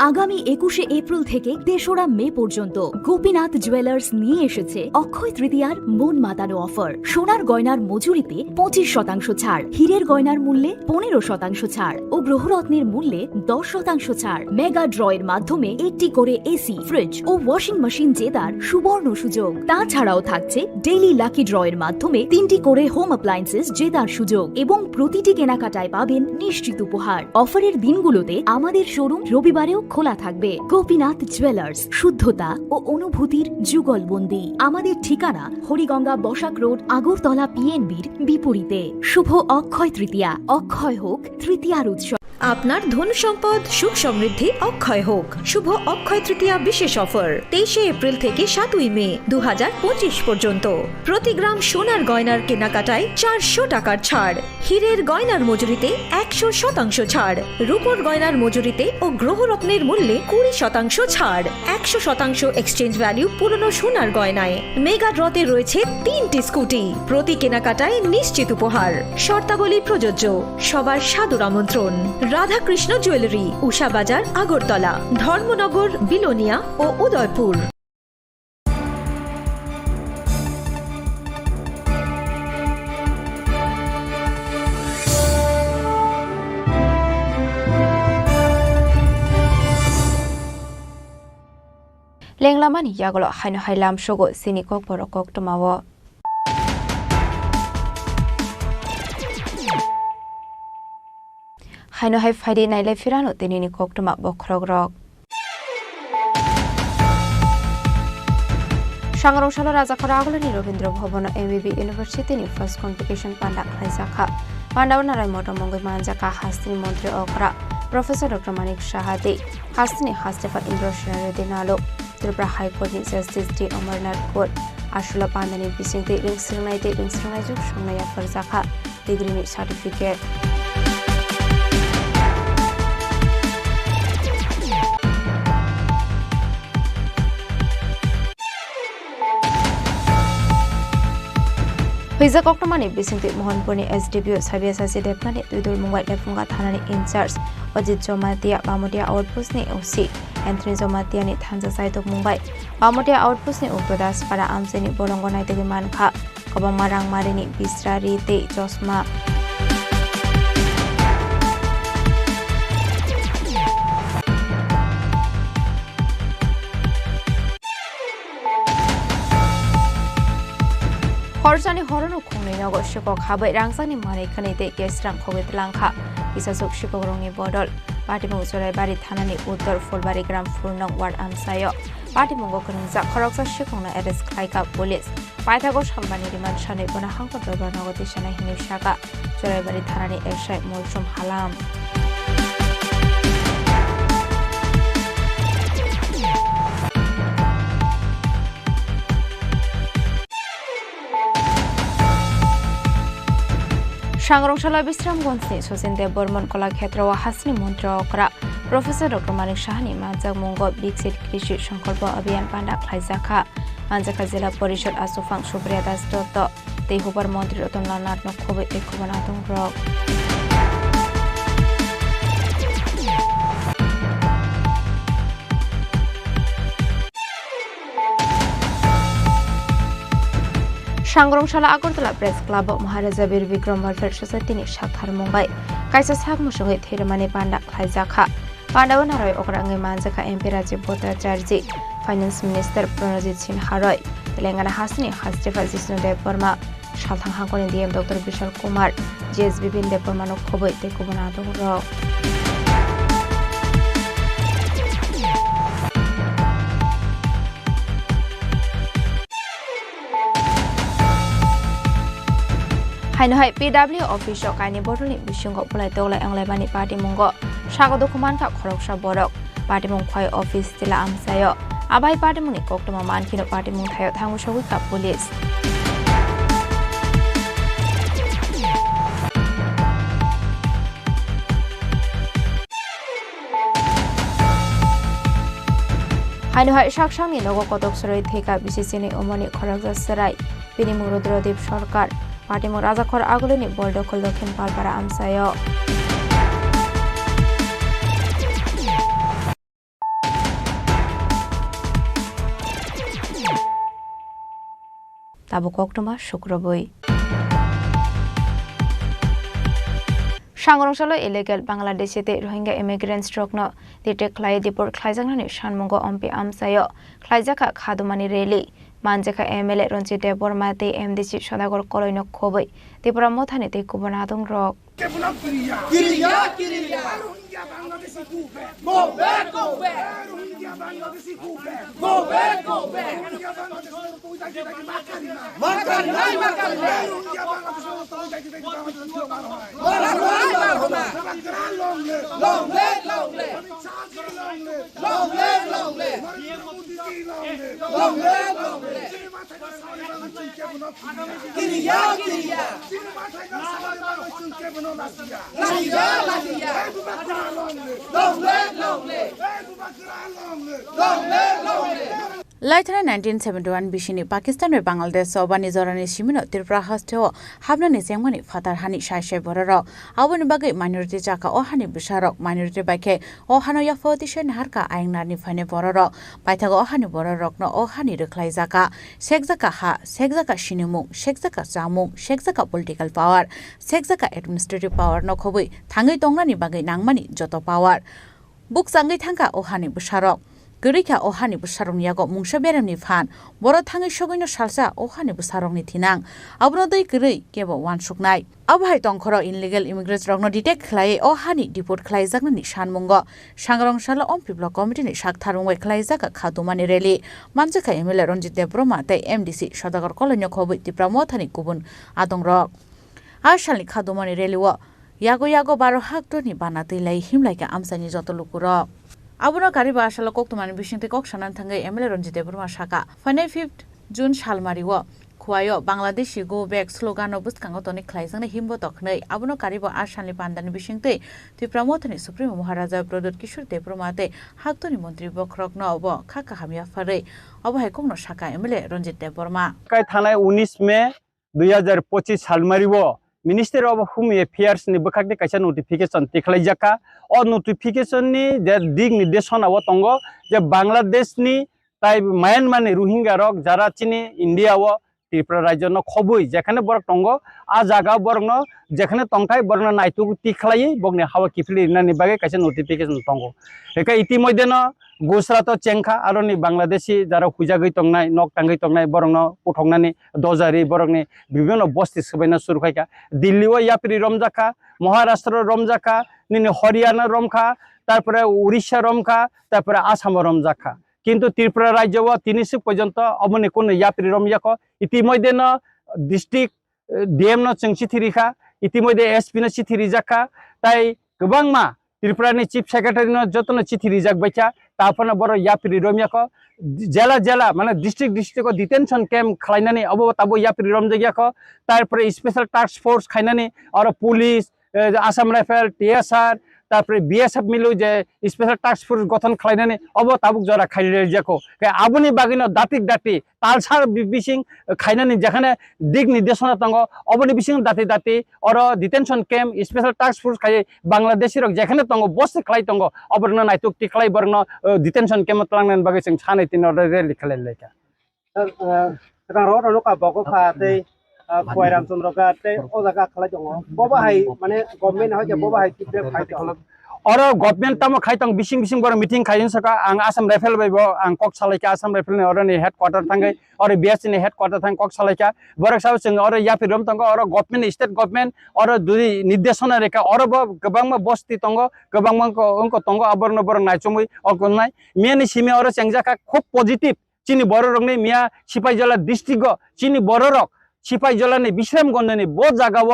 আগামী ২১শে April থেকে ৩রা মে পর্যন্ত Gopinath jewellers নিয়ে এসেছে অক্ষয় তৃতীয়ার মন মাতানো offer. সোনার গয়নার মজুরিতে ২৫% ছাড়, হীরের গয়নার মূল্যে ১৫% ছাড় ও গ্রহরত্নের মূল্যে ১০% ছাড়। মেগা ড্রয়ের মাধ্যমে একটি করে এসি, ফ্রিজ ও ওয়াশিং মেশিন জেতার সুবর্ণ সুযোগ। তাছাড়াও থাকছে ডেইলি লাকি ড্রয়ের মাধ্যমে ৩টি করে হোম অ্যাপ্লায়েন্সেস জেতার সুযোগ এবং প্রতিটি কেনাকাটায় পাবেন নিশ্চিত উপহার। অফারের দিনগুলোতে আমাদের শোরুম রবিবারেও খোলা থাকবে। গোপীনাথ জুয়েলার্স, শুদ্ধতা ও অনুভূতির যুগলবন্দি। আমাদের ঠিকানা হরিগঙ্গা বসাক রোড, আগরতলা পিএনবির বিপরীতে। শুভ অক্ষয় তৃতীয়া, অক্ষয় হোক তৃতীয়ার উৎসব। আপনার ধন সম্পদ সুখ সমৃদ্ধি অক্ষয় হোক। শুভ অক্ষয় তৃতীয়া বিশেষ অফার ২৩শে এপ্রিল থেকে ৭ই মে ২০২৫ পর্যন্ত। প্রতি গ্রাম সোনার গয়নার কেনাকাটায় ৪০০ টাকার ছাড়, হীরের গয়নার মজুরিতে ১০০% ছাড়, রূপোর গয়নার মজুরিতে ও গ্রহরত্নের মূল্যে ২০% ছাড়, ১০০% এক্সচেঞ্জ ভ্যালু পুরনো সোনার গয়নায়। মেগা ড্রতে রয়েছে ৩টি স্কুটি, প্রতি কেনাকাটায় নিশ্চিত উপহার। শর্তাবলী প্রযোজ্য। সবার সাদর আমন্ত্রণ। রাধাকৃষ্ণ জুয়েলারি, উষা বাজার, আগরতলা, ধর্মনগর, বিলোনিয়া ও উদয়পুর। লেংলামানি ইয়াগলো হাইনো হাইলাম সগো সিনিকক বরকক টমাও হাইনো হাই ফাইডি নাইলে ফিরানো তেনিনি কোকটমা বখরক রক সাংরংশাল রাজাখর আগলনি রবীন্দ্র ভবন এমবিবি ইউনিভার্সিটি নি ফার্স্ট কনভোকেশন পান্ডা খাইজাখা পান্ডাব নারায় মটমঙ্গই মানজাকা হাস্তিনি মন্ত্রী অখরা প্রফেসর ডক্টর মানিক সাহাদে হাস্তিনি হাস্তেফা ইন্দ্রসেনারে দিনালো ত্রিপুরা হাইকোর্টনি জাস্টিস ডি অমরনাথ কোর্ট আসলা পান্ডানি বিসিংতে রিংসিংনাই जुग संनाया फरजाखा डिग्रीनि certificate Huiza Koktomani Bisinti Mohanpurni SDPO Sabiasasi Depnani Tudul Mungwai Lefunga Thanani Incharge Ojit Jomatia Bamodia Outpost ni OC Anthony Jomatia ni Thansa Saitok Mumbai Bamodia Outpost ni Uktodas para Amseni Bolongonai Tegi Mankha Kobang Marang Marini Bisrari Te Josma Horsani Horono Kungni Nogo Shikok Habai Rangsani Manikani Te Gesram Kogit Langka Isasuk Shikorongi Bodol Party Musurai Bari Thanani Uttar Fulbari Gram Furnong Ward Amsayo Party Mungo Kunza Koroksa Shikona Eres Klaika Police Paitagos Hambani Riman Shani Bona Hanko Doba Nogotishana Hinishaka Surai Bari Thanani Eshai Mulchum Halam Sangrongshalo Bisramgonsni Sosin Dev Burman Kolakshetra wa Hasni Mantri Okra Professor Dr. Manik Shahani Manjak Mungo Biksit Krishi Sankalpa Abhiyan Panda Khlaijaka Manjaka Jila Porishod Asufang Supriya Das Dotto Tehubar Mantri Ratan Lalnath Nokhobe Ekhubanatong Rok Sangrongshalo Agartala Press Club Maharaja Bir Vikram Welfare Society ni Shakhar Mumbai Kaisa Sak Mushungi Thirmani Panda Khlaijaka Pandawan Haroy Okrangai Manjaka MP Rajiv Bhattacharya Finance Minister Pranajit Sinha Roy Telangana Hasni Hasdev Jishnu Dev Burma Shalthang Hangkoni DM Dr. Vishal Kumar JS Bipin Dev Burma Nokhoboi Tekubanato Ro Hainohai PW official kaini bodoni bisungo pulai toglai anglebani party mungo sago dokuman ka khoroksha borok party mung khoi office tila amsayo abai party muni koktoma mankino party mung thayo thangu shogi ka police Hainohai shakshangni nogo kotok soroi theka bisisini omoni khorakja sarai bini Rudrodip Sarkar Party mo Raja Khor Agulini Boldokol Dokhin Palpara Amsayo Tabu Koktoma Shukroboi Sangrongshalo illegal Bangladeshite Rohingya immigrants Trokno Dite Klai Dipur Klaijangani Shanmungo Ompi Amsayo Klaijaka Khadumani Rally Manjaka MLA Ronjit Dev Burma te MDC Sodagor Koloino Khoboi Tripura Mothani te Kubanatong Rok Go back, go back. Go back, go back. Laitana 1971 bishini Pakistan re Bangladesh sobani zorani shimino Tripura hosteo habna ni sengmani fatar hani shai bororo aboni bagai minority chaka o hani bisharok minority baike o hano ya foundation harka aingnani phane bororo paithago o hani bororok no o hani reklai jaka sekjaka ha sekjaka shinimung sekjaka jamung sekjaka political power sekjaka administrative power no khobui thangai tongnani bagai nangmani joto power buk sangai thangka o hani bisharok Gerika ohani busarong yago mungsha beremni phan boro thangai sogoino salsa ohani busarongni thinang abno dei gerei kebo wan suknai abhai tongkhoro illegal immigrants rokno detect khlai ohani deport khlai jakni sanmungo Sangrongshalo Ompi Block Committee ni saktharungwai khlai jaka khadumani rally manjaka MLA Ronjit Dev Burma tei MDC Sodagor Koloino khobui Tripura Mothani kubun adongrok ashalni khadumani rally wo yago baro haktoni banatei lai himlaika amsani joto lukuro Abuno Kariba Ashala Koktumani Bishinte Kokshanan Tangai MLA Ronjit Dev Burma Shaka. Fane 5th June Shalmariwo. Kuayo Bangladeshi Go Back Slogano Buskango Toni Klaisang Himbo Toknei. Abuno Kariba Ashanli Pandan Bishinte. Tripura Mothani Supreme Maharaja Pradot Kishore Dev Burmate. Haktoni Montri Bokrok no Obo Kaka Hamia Fare. Obo Haikongno Shaka MLA Ronjit Dev Burma. Kai Thanai 19 May 2025 Shalmariwo. Minister of Home Affairs ni bakakde kaisa notification tikhlaijaka o notification ni de dig nirdeson awo tongo je Bangladesh ni tai Myanmar ni Rohingya rok jara chini India wo Tripura rajyo no khobui jekhane borok tongo a jaga borok no jekhane tongthai borok no naitu tikhlai bokni hawa kifli nani bage kaisa notification tongo eka itimoide no Gujarat Chengkha aroni Bangladeshi jara hujagoi tongnai nok tangai tongnai borok no uthoknani dozari borok ni bibhinno bosti sabaina suru khaika Delhi o yapri romjaka Maharashtra romjaka nini Haryana romkha tarpore Odisha romkha tarpore Assam romjaka কিন্তু ত্রিপুরা রাজ্য ও ৩০ পর্যন্ত অবনি কোন ইয়াত্রী রমজাক ইতিমধ্যে ন district DM ন চেংসি থিরিখা ইতিমধ্যে SP ন চিঠি রিজাকা তাই গোবাংমা ত্রিপুরানি চিফ সেক্রেটারি ন যতন চিঠি রিজাক বাইছা তারপর বড় ইয়াত্রী রমজাক জেলা জেলা মানে ডিস্ট্রিক্ট ডিটেনশন ক্যাম্প খাইনানি অব তাবো ইয়াপ্রি রমজাগিয়াখো তারপরে স্পেশাল টাস্ক ফোর্স খাইনানি আর পুলিশ আসাম রাইফেল টিএসআর তারপরে বিএসএফ মিলু যে স্পেশাল টাস্ক ফোর্স গঠন খাইনানি অব তাবুক জরা খাইলে যাকো আবুনি বাগিনো দাতিক দাতি তালসার বিশিং খাইনানি যেখানে দিক নির্দেশনা দङ অবনি বিশিং দাতি দাতি আর detention camp special task force খাই বাংলাদেশি রক যেখানে দङ বসে খাই দङ অবরন নাইতুক টিকলাই বরন ডিটেনশন ক্যাম্প তলাংনান বাগে जों सानै तिन रेलि खालाय लेखा राव रनुका बको फाते खय रामचंद्र का ते ओ जगह खालाय दङ बबा हाय माने गभर्नमेन्ट हाय जे बबा हाय किते फाइट और गभर्नमेंट तम खाइतंग बिसिं बिसिं बर मीटिंग खाइन सका आं आसाम राइफल बायबो आं कक सालायका आसाम राइफल ने और नि हेडक्वार्टर थांगै और बीएससी ने हेडक्वार्टर थांग कक सालायका बरक साव जों और याफि रम तंग और गभर्नमेंट स्टेट गभर्नमेंट और दुई निर्देशना रेखा और गोबां मा बस्ती तंग गोबां मा अंक तंग अबरन बर नाइचमै अकनाय मेनि सिमे और सेंजाका खूब पॉजिटिव चिनी बर रंगनि मिया सिपाइजला डिस्ट्रिक्ट चिनी बर रक सिपाइजला ने विश्रामगंज ने बो जागाव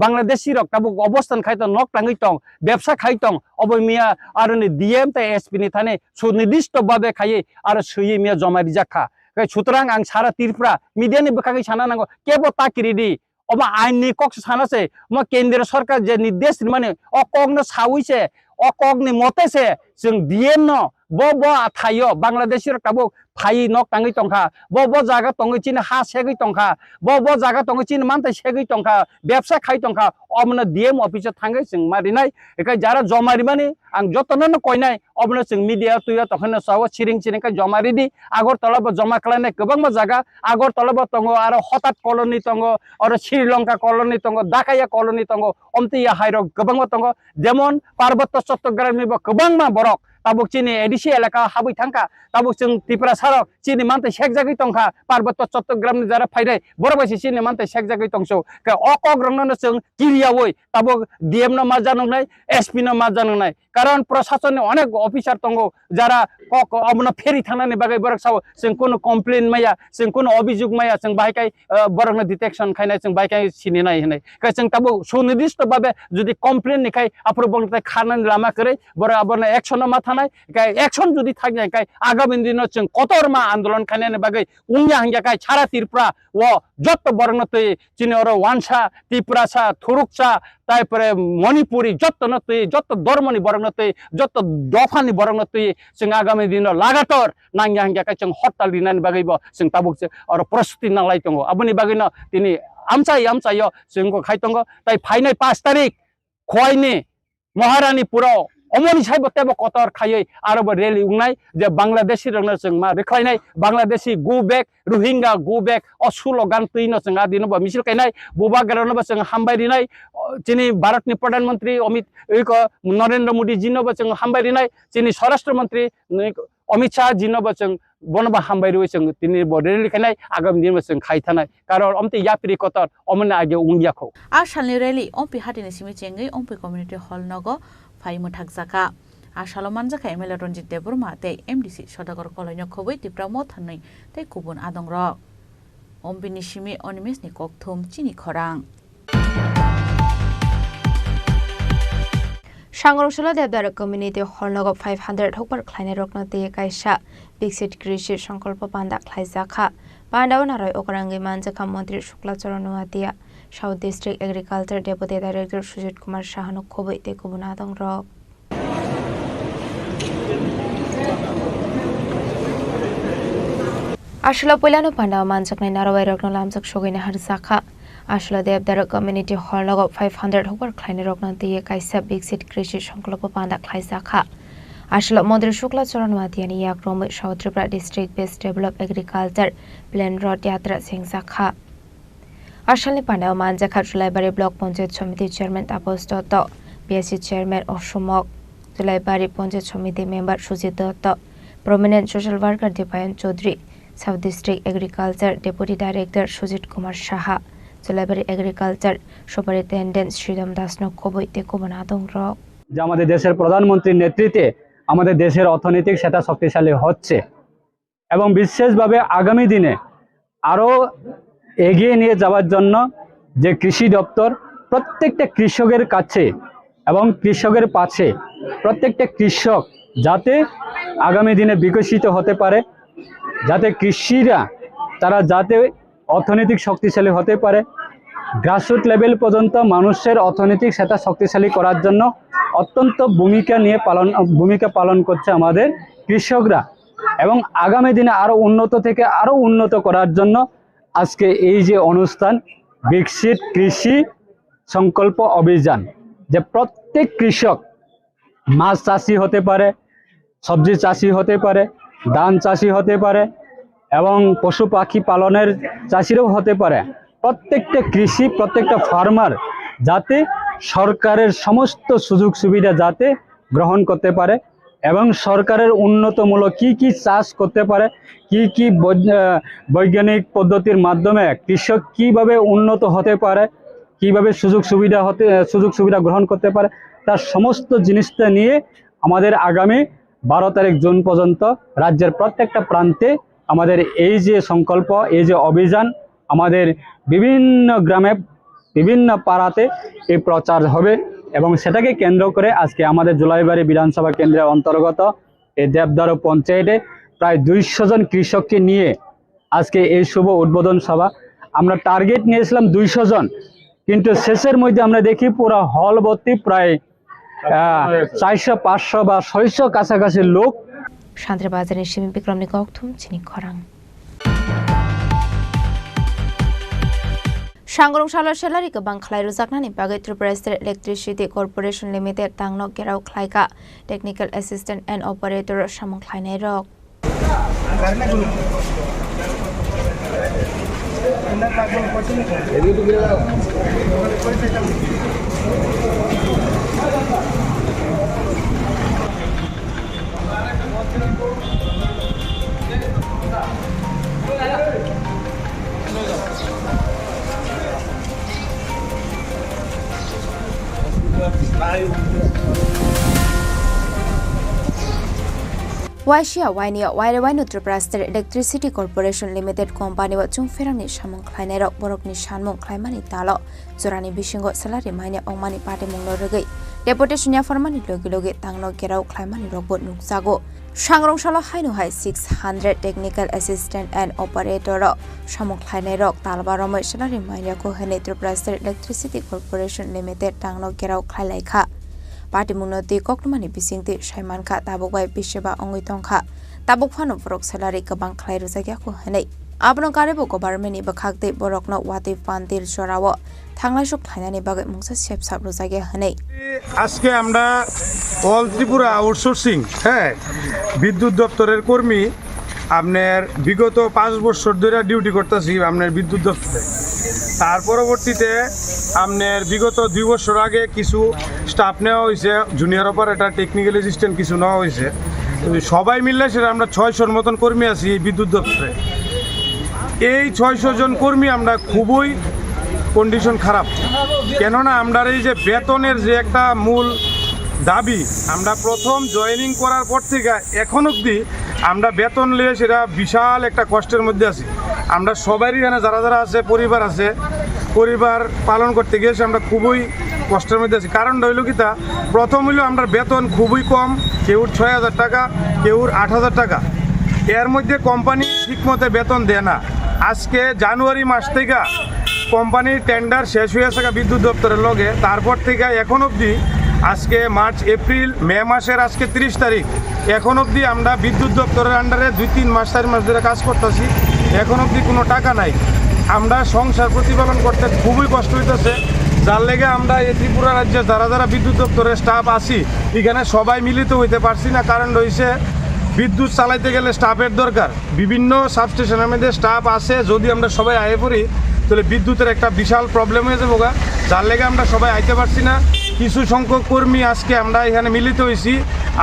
बांग्लादेशी रक ताबुक अवस्थान खाइतो नक टांगै तंग व्यवसा खाइतंग अब मिया आरो नि डीएम ता एसपी नि थाने सुनिर्दिष्ट भाबे खायै आरो सयै मिया जमारि जाखा सुतरां आं सारा तिरफ्रा मीडिया नि बखागै साना नांगौ केबो ताकिरिदि अब आइन नि कक्ष सानासे म केंद्र सरकार जे निर्देश माने अकगनो सावैसे अकगनि मतेसे जों डीएम न बो थायो बांग्लादेशी रक ताबुक फाइ नक टांगै तंखा बो जागा तंगै चिन हा सेगै तंखा बो जागा तंगै चिन मानथाय सेगै तंखा व्यवसा खाइ तंखा अमनो डीएम ऑफिस थांगै जों मारिनाय एका जारा जमारि माने आं जतननो कयनाय अमनो जों मीडिया तुया तखनो साव चिरिं चिरिं का जमारि दि आगर तलब जमा खालायनाय गोबां मा जागा आगर तलब तंगो आरो हतात कॉलोनी तंगो और श्रीलंका कॉलोनी तंगो दाकाया कॉलोनी तंगो अमतिया हाइरो गोबां मा तंगो जेमन पार्वत्य चट्टग्रामनि गोबां मा बरक ताबुक चिनी एडिसी एलाका हाबै थांखा ताबुक जों त्रिपुरा सारक चिनी मानथाय सेक जागै तंखा पार्वत्य चट्टग्रामनि जारा फायनाय बरबायसि चिनी मानथाय सेक जागै तंसौ का अकग रंगनो जों किरियावै ताबुक डीएम न मा जानंनाय एसपी न मा जानंनाय कारण प्रशासन अनेक ऑफिसर तंगो जारा कक अमनो फेरि थानानै बागै बरक साव जों कोनो कमप्लेन माया जों कोनो अभियोग माया जों बायकाय बरकनो डिटेक्शन खायनाय जों बायकाय सिनिनाय होनाय का जों ताबु सुनिर्दिष्ट भाबे जुदि कमप्लेन निखाय अप्रुवल निखाय खानानै लामा करे बर अबरनो एक्शन मा थानाय का एक्शन जुदि थागनाय का आगामी दिन जों कतरमा आंदोलन खायनानै बागै उंया हंया का सारा त्रिपुरा व जत बरनो तै चिनि और वानसा त्रिपुरासा थुरुकसा तारपरे मणिपुरी जत नतै जत धर्मनि बरनतै जत दफानि बरनतै जों आगामी दिन लगातार नांग्या हंग्या का जों हड़ताल दिनानै बागैबो जों ताबुक और प्रस्तुति नालाय दङ आबनि बागैनो तिनि आमचाय जोंखौ खायतंग ताइ फाइनाय 5 तारिख खयनि महारानीपुराव अमनि साइब तेबो कतर खायै आरो रेली उंनाय जे बांग्लादेशी रंनो जों मा रेख्लायनाय Bangladeshi go back Rohingya go back असुलो गान तैनो जों आदिनो मिছিল कायनाय बोबा गरनबो जों हामबायरिनाय चिनी भारतनि प्रधानमंत्री नरेंद्र मोदी जिनबो जों हामबायरिनाय चिनी स्वराष्ट्र मंत्री अमित शाह जिनबो जों बनबा हामबायरि जों तिनि रेली कायनाय आगामी दिन जों खायथानाय कारण अमते याप्रि कतर अमने आगे उंगियाखौ आसालनि रेली ओमपि हाटिनि सिमि चेंगै ओमपि कम्युनिटी हॉल नगो फाइमु थाकजाका आसालो मानजाखा एमएलए रंजित देबरमा ते एमडीसी सदागर कलयनो खबै तिप्रा म थानै ते गुबुन आदंर ओमबिनि सिमि अनिमेसनि ककथुम चिनि खरां सांगरसला देबदार कम्युनिटी हॉल नगो 500 हकपर खायनाय रकना ते कायसा बिकसित कृषि संकल्प पांदा खायजाखा पांडाव नाराय अकरांगै मानजाखा मंत्री Shuklacharan Noatia south district agriculture deputy director Sujit Kumar साहानो खबै ते गुबुन आदंर आसला पहिलानो पांडाव मानजाकनाय नारावाय रकना लामजाक सगैना हारजाखा आसला देबदार कम्युनिटी हॉल नगो 500 हकपर खायनाय रकना ते कायसा बिकसित कृषि संकल्प पांदा खायजाखा आसला मंत्री शुक्लाचरण नुवातियानि याक्रमै south Tripura district based develop agriculture plan रड यात्रा सेंजाखा आसालनि पांडाव मानजाखा Julaibari block panchayat samiti chairman Tapas Datta BSC chairman असुमक Julaibari panchayat samiti member Sujit Datta prominent social worker Dipayan Chowdhury south district agriculture deputy director Sujit Kumar Saha Julaibari agriculture superintendent Shriram Das खबै ते गुबुन आदंर যে আমাদের দেশের প্রধানমন্ত্রীর নেতৃত্বে আমাদের দেশের অর্থনৈতিক সেটা শক্তিশালী হচ্ছে এবং বিশেষভাবে আগামী দিনে আরো এগিয়ে নিয়ে যাওয়ার জন্য যে কৃষি দপ্তর প্রত্যেকটা কৃষকের কাছে এবং কৃষকের পাশে প্রত্যেকটা কৃষক যাতে আগামী দিনে বিকশিত হতে পারে যাতে কৃষিরা তারা যাতে অর্থনৈতিক শক্তিশালী হতে পারে, গ্রাসরুট লেভেল পর্যন্ত মানুষের অর্থনৈতিক সেটা শক্তিশালী করার জন্য অত্যন্ত ভূমিকা পালন করছে আমাদের কৃষকরা। এবং আগামী দিনে আরও উন্নত থেকে আরও উন্নত করার জন্য আজকে এই যে অনুষ্ঠান বিকশিত কৃষি সংকল্প অভিযান, যে প্রত্যেক কৃষক মাছ চাষি হতে পারে, সবজি চাষি হতে পারে, ধান চাষি হতে পারে এবং পশু পাখি পালনের চাষিরাও হতে পারে। প্রত্যেকটা কৃষি, প্রত্যেকটা ফার্মার যাতে সরকারের সমস্ত সুযোগ সুবিধা যাতে গ্রহণ করতে পারে এবং সরকারের উন্নতমূলক কি চাষ করতে পারে, কি বৈজ্ঞানিক পদ্ধতির মাধ্যমে কৃষক কিভাবে উন্নত হতে পারে, কিভাবে সুযোগ সুবিধা গ্রহণ করতে পারে, তার সমস্ত জিনিসটা নিয়ে আমাদের আগামী 12 তারিখ জুন পর্যন্ত রাজ্যের প্রত্যেকটা প্রান্তে আমাদের এই যে সংকল্প, এই যে অভিযান, আমাদের বিভিন্ন গ্রামে বিভিন্ন পাড়াতে এই প্রচার হবে। এবং সেটাকে কেন্দ্র করে আজকে আমাদের জুলাইবাড়ি বিধানসভা কেন্দ্রের অন্তর্গত এই দেবদারু পঞ্চায়েতে প্রায় 200 জন কৃষককে নিয়ে আজকে এই শুভ উদ্বোধন সভা। আমরা টার্গেট নিয়েছিলাম 200 জন, কিন্তু শেষের মধ্যে আমরা দেখি পুরো হল ভর্তি প্রায় 400, 500 বা 600 কাছাকাছি লোক। শান্তিবাজারের সিমি বিক্রমনি গকথুম চিনি খরাং Shangrong Shala Shalari Kabang Klai Ruzaknani Bagai Tripura State Electricity Corporation Limited Tangno Gerau Klaika Technical Assistant and Operator Shamong Klai Rock. Waishia Wainia Wairewai Tripura State Electricity Corporation Limited Company wa Chungferangni Shamong Klai Rock Borokni Shanmong Klaimani Talo Zorani Bishingo Salary Mania Omani Party Monglo Regi Deputation ya Farmani Logi Tangno Gerau Klaimani Robot Nuksago Shangrong Shala Hainu Hai 600 Technical Assistant and Operator Shamong Klai Rock Talbaroma Salary Mania Kohene Tripura State Electricity Corporation Limited Tangno Gerau Klai Laika Party Munoti Kokmani Bisingti Shaiman Ka Tabukai Bisheba Ongitongka Tabuk Fano Borok Salary Kabang Klai Ruzagako Hene Abno Karibo Government Bakakte Borokno Wati Pantil Shorawo Tanglashok Hanani Bagat Musa Shepsap Ruzage Hene আজকে আমরা all Tripura outsourcing বিদ্যুৎ দপ্তরের কর্মী আপনার বিগত 5 বছর ধরে duty করতেছি আপনার বিদ্যুৎ দপ্তরে। তার পরবর্তীতে আপনার বিগত 2 বছর আগে কিছু স্টাফ নেওয়া হয়েছে, জুনিয়র অপারেটর, টেকনিক্যাল অ্যাসিস্ট্যান্ট কিছু নেওয়া হয়েছে। সবাই মিললে সেটা আমরা 600-র মতন কর্মী আছি এই বিদ্যুৎ দপ্তরে। এই 600 জন কর্মী আমরা খুবই কন্ডিশন খারাপ, কেননা আমরা এই যে বেতনের যে একটা মূল দাবি, আমরা প্রথম জয়েনিং করার পর থেকে এখন অবধি আমরা বেতন নিয়ে সেটা বিশাল একটা কষ্টের মধ্যে আছি। আমরা সবারই এখানে যারা আছে পরিবার পালন করতে গিয়ে আমরা খুবই কষ্টের মধ্যে আছি। কারণটা হইল কি, প্রথম হইল আমরা বেতন খুবই কম, কেউর 6,000 টাকা, কেউর 8,000 টাকা। এর মধ্যে কোম্পানি ঠিকমতো বেতন দেয় না। আজকে জানুয়ারি মাস থেকে কোম্পানির টেন্ডার শেষ হয়ে গেছে বিদ্যুৎ দপ্তরের লগে, তারপর থেকে এখন অবধি আজকে মার্চ, এপ্রিল, মে মাসের আজকে 30 তারিখ, এখন অবধি আমরা বিদ্যুৎ দপ্তরের আন্ডারে 2-3 মাস 4 মাস ধরে কাজ করতেছি, এখন অবধি কোনো টাকা নাই। আমরা সংসার প্রতিপালন করতে খুবই কষ্ট হইতেছে, যার লেগে আমরা এই ত্রিপুরা রাজ্যে যারা বিদ্যুৎ দপ্তরের স্টাফ আছি এখানে সবাই মিলিত হইতে পারছি না। কারণ রয়েছে বিদ্যুৎ চালাইতে গেলে স্টাফের দরকার, বিভিন্ন সাবস্টেশনের মধ্যে স্টাফ আছে, যদি আমরা সবাই আয়ে পড়ি তাহলে বিদ্যুতের একটা বিশাল প্রবলেম হয়ে যাবো, যার লেগে আমরা সবাই আইতে পারছি না। কিছু সংখ্যক কর্মী আজকে আমরা এখানে মিলিত হয়েছি,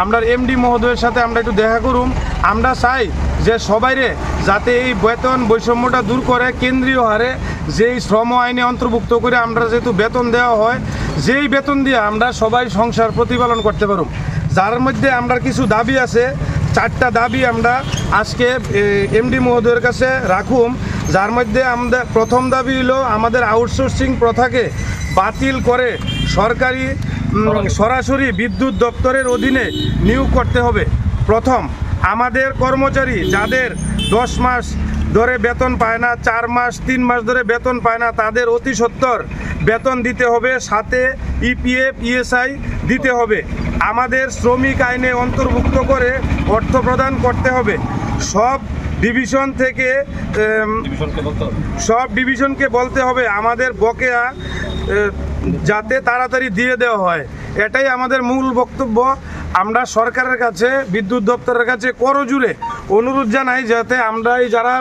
আমরা এমডি মহোদয়ের সাথে আমরা একটু দেখা করুম। আমরা চাই যে সবাইরে যাতে এই বেতন বৈষম্যটা দূর করে কেন্দ্রীয় হারে যেই শ্রম আইনে অন্তর্ভুক্ত করে আমরা যেহেতু বেতন দেওয়া হয়, যেই বেতন দিয়ে আমরা সবাই সংসার প্রতিপালন করতে পারুম। যার মধ্যে আমরা কিছু দাবি আছে, 4টা দাবি আমরা আজকে এমডি মহোদয়ের কাছে রাখুম। যার মধ্যে আমাদের প্রথম দাবি হলো আমাদের আউটসোর্সিং প্রথাকে বাতিল করে সরাসরি বিদ্যুৎ দপ্তরের অধীনে নিয়োগ করতে হবে প্রথম। আমাদের কর্মচারী যাদের 10 মাস ধরে বেতন পায় না, 4 মাস 3 মাস ধরে বেতন পায় না, তাদের অতি সত্বর বেতন দিতে হবে, সাথে ইপিএফ ইএসআই দিতে হবে। আমাদের শ্রমিক আইনে অন্তর্ভুক্ত করে অর্থ প্রদান করতে হবে। সব ডিভিশনকে বলতে হবে আমাদের বকেয়া যাতে তাড়াতাড়ি দিয়ে দেওয়া হয়। এটাই আমাদের মূল বক্তব্য। আমরা সরকারের কাছে, বিদ্যুৎ দপ্তরের কাছে করজোড়ে অনুরোধ জানাই যাতে আমরা যারা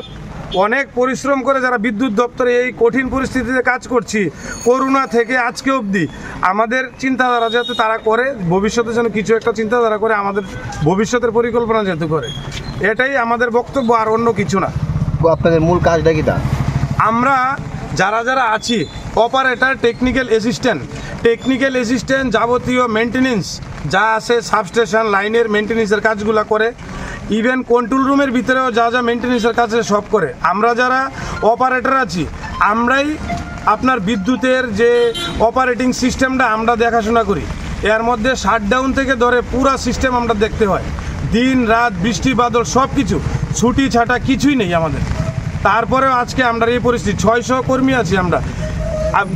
অনেক পরিশ্রম করে যারা বিদ্যুৎ দপ্তরে এই কঠিন পরিস্থিতিতে কাজ করছি, করোনা থেকে আজকে অবধি, আমাদের চিন্তাধারা যাতে তারা করে, ভবিষ্যতে যেন কিছু একটা চিন্তাধারা করে, আমাদের ভবিষ্যতের পরিকল্পনা যাতে করে, এটাই আমাদের বক্তব্য, আর অন্য কিছু না। আপনাদের মূল কাজটা কি? আমরা যারা আছি, অপারেটর, টেকনিক্যাল অ্যাসিস্ট্যান্ট যাবতীয় মেনটেনেন্স যা আছে, সাবস্টেশন লাইনের মেনটেনেন্সের কাজগুলো করে, ইভেন কন্ট্রোল রুমের ভিতরেও যা মেনটেনেন্সের কাজ সব করে। আমরা যারা অপারেটর আছি, আমরাই আপনার বিদ্যুতের যে অপারেটিং সিস্টেমটা আমরা দেখাশোনা করি। এর মধ্যে শাটডাউন থেকে ধরে পুরো সিস্টেম আমরা দেখতে হয়, দিন রাত, বৃষ্টি বাদল সব কিছু, ছুটি ছাটা কিছুই নেই আমাদের। তারপরেও আজকে আমরা এই পরিস্থিতি, 600 কর্মী আছি আমরা।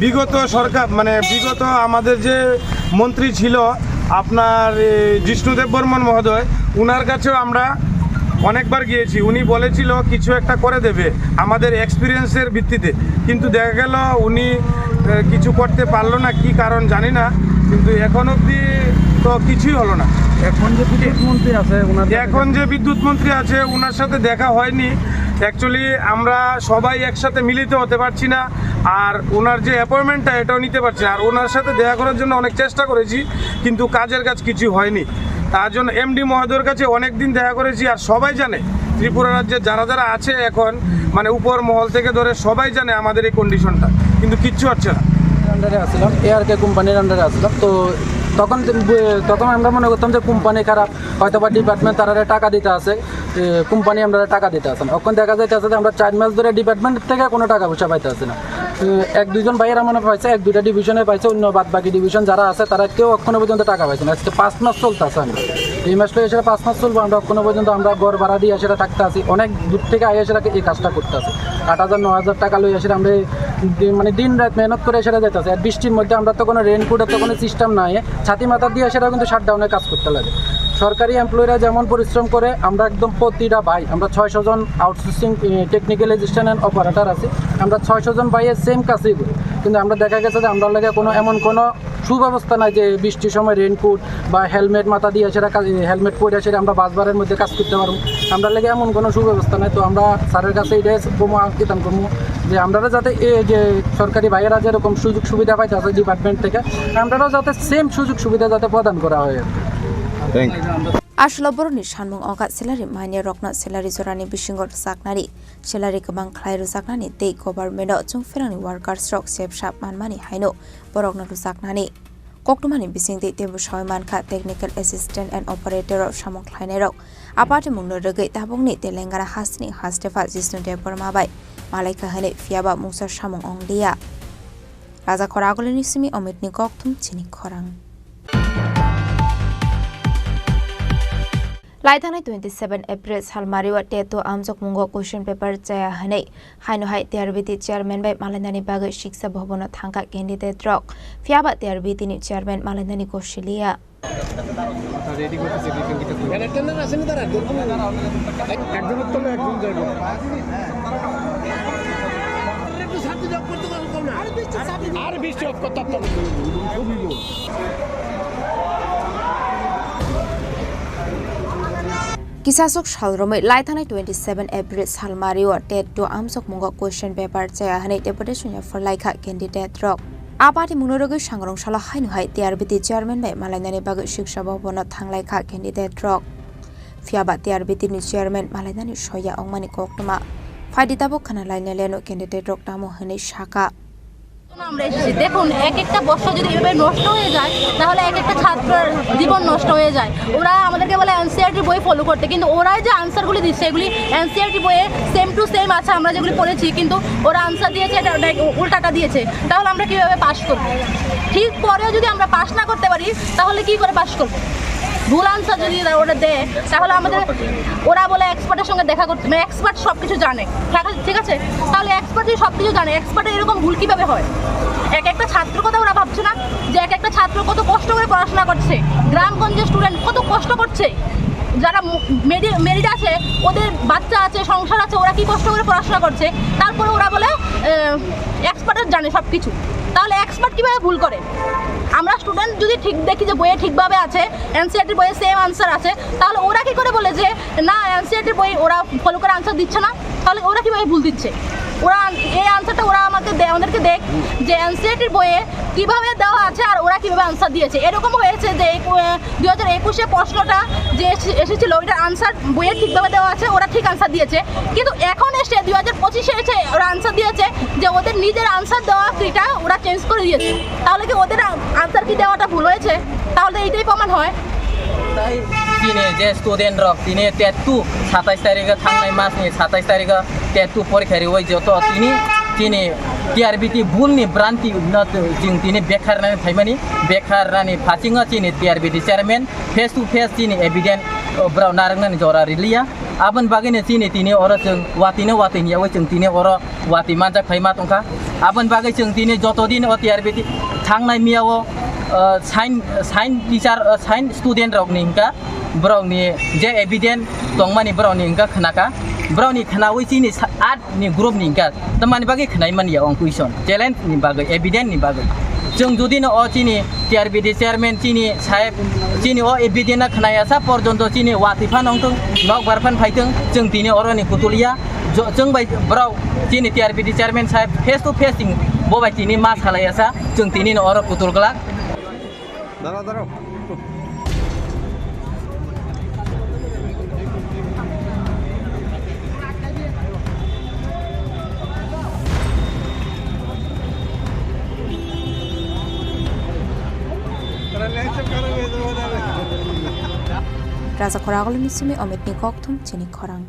বিগত সরকার বিগত আমাদের যে মন্ত্রী ছিল আপনার জিষ্ণুদেব বর্মন মহোদয়, উনার কাছেও আমরা অনেকবার গিয়েছি। উনি বলেছিল কিছু একটা করে দেবে আমাদের এক্সপিরিয়েন্সের ভিত্তিতে, কিন্তু দেখা গেল উনি কিছু করতে পারলো না, কি কারণ জানি না, কিন্তু এখন অবধি তো কিছুই হলো না। এখন যে বিদ্যুৎ মন্ত্রী আছে ওনার সাথে দেখা হয়নি। অ্যাকচুয়ালি আমরা সবাই একসাথে মিলিত হতে পারছি না, আর ওনার যে অ্যাপয়েন্টমেন্টটা এটাও নিতে পারছি না। আর ওনার সাথে দেখা করার জন্য অনেক চেষ্টা করেছি, কিন্তু কাজের কাজ কিছু হয়নি। তার জন্য এমডি মহোদয়ের কাছে অনেক দিন দেখা করেছি। আর সবাই জানে ত্রিপুরা রাজ্যে যারা আছে এখন, উপর মহল থেকে ধরে সবাই জানে আমাদের এই কন্ডিশনটা, কিন্তু কিচ্ছু হচ্ছে না। আন্ডারে আসলাম, এআরকে কোম্পানির আন্ডারে আসলাম, তো তখন আমরা মনে করতাম যে কোম্পানি খারাপ, হয়তো বা ডিপার্টমেন্ট তারা টাকা দিতে আছে, কোম্পানি আমরা টাকা দিতে আসে না। এখন দেখা যাইতেছে যে আমরা 4 মাস ধরে ডিপার্টমেন্ট থেকে কোনো টাকা পয়সা পাইতে আসে না। 1-2 ভাইয়েরা মনে পাইছে, 1-2টা ডিভিশনে পাইছে, অন্য বাদ বাকি ডিভিশন যারা আছে তারা কেউ এখনো পর্যন্ত টাকা পাইছে না। আজকে 5 মাস চলতে আছে, আমরা এই মাসটা এসে 5 মাস চলবো, আমরা এখনো পর্যন্ত আমরা ঘর ভাড়া দিয়ে সেটা থাকতে আসি, অনেক দূর থেকে আইয়া সেটাকে এই কাজটা করতে আসে। 8,000-9,000 টাকা লই আসে আমরা দিন রাত মেহনত করে সেটা যেতেছে। আর বৃষ্টির মধ্যে আমরা তো কোনো রেনকোটের তো কোনো সিস্টেম নাই, ছাতি মাথা দিয়ে সেটা কিন্তু শাটডাউনের কাজ করতে লাগে। সরকারি এমপ্লয়িরা যেমন পরিশ্রম করে, আমরা একদম প্রতিটা ভাই, আমরা 600 জন outsourcing technical assistant and operator আছে, আমরা 600 জন ভাইয়ের সেম কাজই করি। কিন্তু আমরা দেখা গেছে যে আমরা লাগে এমন কোনো সুব্যবস্থা নাই যে বৃষ্টির সময় রেনকোট বা হেলমেট মাথা দিয়ে সেটা হেলমেট পরে সেটা আমরা বাসবারের মধ্যে কাজ করতে পারবো, আমরা লাগে এমন কোনো সুব্যবস্থা নাই। তো আমরা স্যারের কাছে এটাই আবেদন করবো যে আমরা যাতে এই যে সরকারি ভাইয়েরা যেরকম সুযোগ সুবিধা পাইতে আছে ডিপার্টমেন্ট থেকে, আমরাও যাতে সেম সুযোগ সুবিধা যাতে প্রদান করা হয়। Ashloborni Shanmung Ogat Selari Mania Rockna Selari Zorani Bishingot Saknari Selari Kabang Klairu Saknani Take Government Chung Ferani Workers Rock Shape Shop Manmani Haino Borogna Saknani Koktumani Bising de Tebushoy Manka Technical Assistant and Operator of Shamong Klainero Apart Mungno Rege Tabongni Telengara Hasni Hastefa Jisnu Depormabai Malaika Hane Fiaba Musa Shamong Ongdia Raza Koragolini Simi Omitni Koktum Chini Korang Laithanai 27 April Salmariwa Teto Amjok Mungo question paper Chaya Hane Haino Hai TRBT Chairman by Malandani Baga Shiksa Bhobono Thangka candidate rock Fiaba TRBT ni Chairman Malandani Koshilia Kisasok Shalrome Laithanai 27 April Salmariwa Teto Amjok Mungo question paper Chaya Hane deputation for Laika candidate rock Apati Munorog Shangrong Shala Haino Hai TRBT Chairman by Malandani Baga Shiksha Bhobono Thanglaika candidate rock Fiaba TRBT ni Chairman Malandani Shoya Ongmani Koktuma Faiditabo Kanalaina Leno candidate rock Tamo Hane Shaka আমরা এসেছি দেখুন এক একটা বর্ষ যদি এভাবে নষ্ট হয়ে যায় তাহলে এক একটা ছাত্রের জীবন নষ্ট হয়ে যায় ওরা আমাদেরকে বলে এনসিইআরটি বই ফলো করতে কিন্তু ওরা যে আনসারগুলি দিচ্ছে এগুলি এনসিইআরটি বইয়ে সেম টু সেম আছে আমরা যেগুলি পড়েছি কিন্তু ওরা আনসার দিয়েছে এটা উল্টাটা দিয়েছে তাহলে আমরা কিভাবে পাস করব ঠিক পরেও যদি আমরা পাস না করতে পারি তাহলে কি করে পাস করব ভুল আনসার যদি ওরা দেয় তাহলে আমাদের ওরা বলে এক্সপার্টের সঙ্গে দেখা করতে, মানে এক্সপার্ট সব কিছু জানে, ঠিক আছে? তাহলে এক্সপার্ট যদি সব কিছু জানে, এক্সপার্টের এরকম ভুল কীভাবে হয়? এক একটা ছাত্র কথা ওরা ভাবছে না যে এক একটা ছাত্র কত কষ্ট করে পড়াশোনা করছে, গ্রামগঞ্জের স্টুডেন্ট কত কষ্ট করছে, যারা মেরিট আছে ওদের বাচ্চা আছে, সংসার আছে, ওরা কি কষ্ট করে পড়াশোনা করছে, তারপরে ওরা বলে এক্সপার্টের জানে সব কিছু। তাহলে এক্সপার্ট কীভাবে ভুল করে? আমরা স্টুডেন্ট যদি ঠিক দেখি যে বইয়ে ঠিকভাবে আছে, এনসিইআরটির বইয়ে সেম আনসার আছে, তাহলে ওরা কি করে বলে যে না এনসিইআরটির বই ওরা ফলো করে আনসার দিচ্ছে না? তাহলে ওরা কীভাবে ভুল দিচ্ছে? ওরা এই আনসারটা ওরা আমাদেরকে দেখ যে এনসিইআরটির বইয়ে কীভাবে দেওয়া আছে আর ওরা কীভাবে আনসার দিয়েছে। এরকম হয়েছে যে 2021 প্রশ্নটা যে এসেছিল ওইটার আনসার বইয়ে ঠিকভাবে দেওয়া আছে, ওরা ঠিক আনসার দিয়েছে, কিন্তু এখন এসে 2025 এসে ওরা আনসার দিয়েছে যে ওদের নিজের আনসার দেওয়া কিটা ওরা চেঞ্জ করে দিয়েছে। তাহলে কি ওদের আনসার কি দেওয়াটা ভুল হয়েছে? তাহলে এইটাই প্রমাণ হয়। তাই তিনি যে স্টুডেন্ট রক তিনি টেটু 27 তারিখে থাंनाय मासनि 27 तारिखा टेटु परीक्षारि वय जत তিনি টিআরবিটি ভুলনি ভ্রান্তি जों তিনি बेखारनानै थाइमानि बेखारनानै फाथिङा তিনি TRBT chairman face to face তিনি एभिडेन्ट ब्राव नारंनानै जरा रिलिया आबन बागैनो তিনি अर जों वातिनियाव जों তিনি अर वाति मानजा खाइमा तंखा आबन बागै जों তিনি जतदिन अ टिआरबिटी थांनाय मियाव साइन टीचार साइन स्टूडेंट रक निंका ब्रावनि जे एभिडेन्ट दंमानि ब्रावनि इंका खनाका ब्रावनि खनावै चिनि 8 नि ग्रुप निंका तमानि बागै खनाय मानिया अं क्वेश्चन चैलेंज नि बागै एभिडेन्ट नि बागै जों जुदिनो अ चिनि टिआरबिटी चेयरमैन चिनि साहेब चिनि अ एभिडेन्ट खनायासा पर्यन्त चिनि वातिफा नंथों नक बारफान फाइथों जों दिनि अरनि कुतुलिया जों बाय ब्राव चिनि टिआरबिटी चेयरमैन साहेब फेस टू फेस बोबाय चिनि मा खालायासा जों दिनि अर कुतुलगला दाঁড়াও Raza Koragol Misumi Omit Nikoktum Chini Korang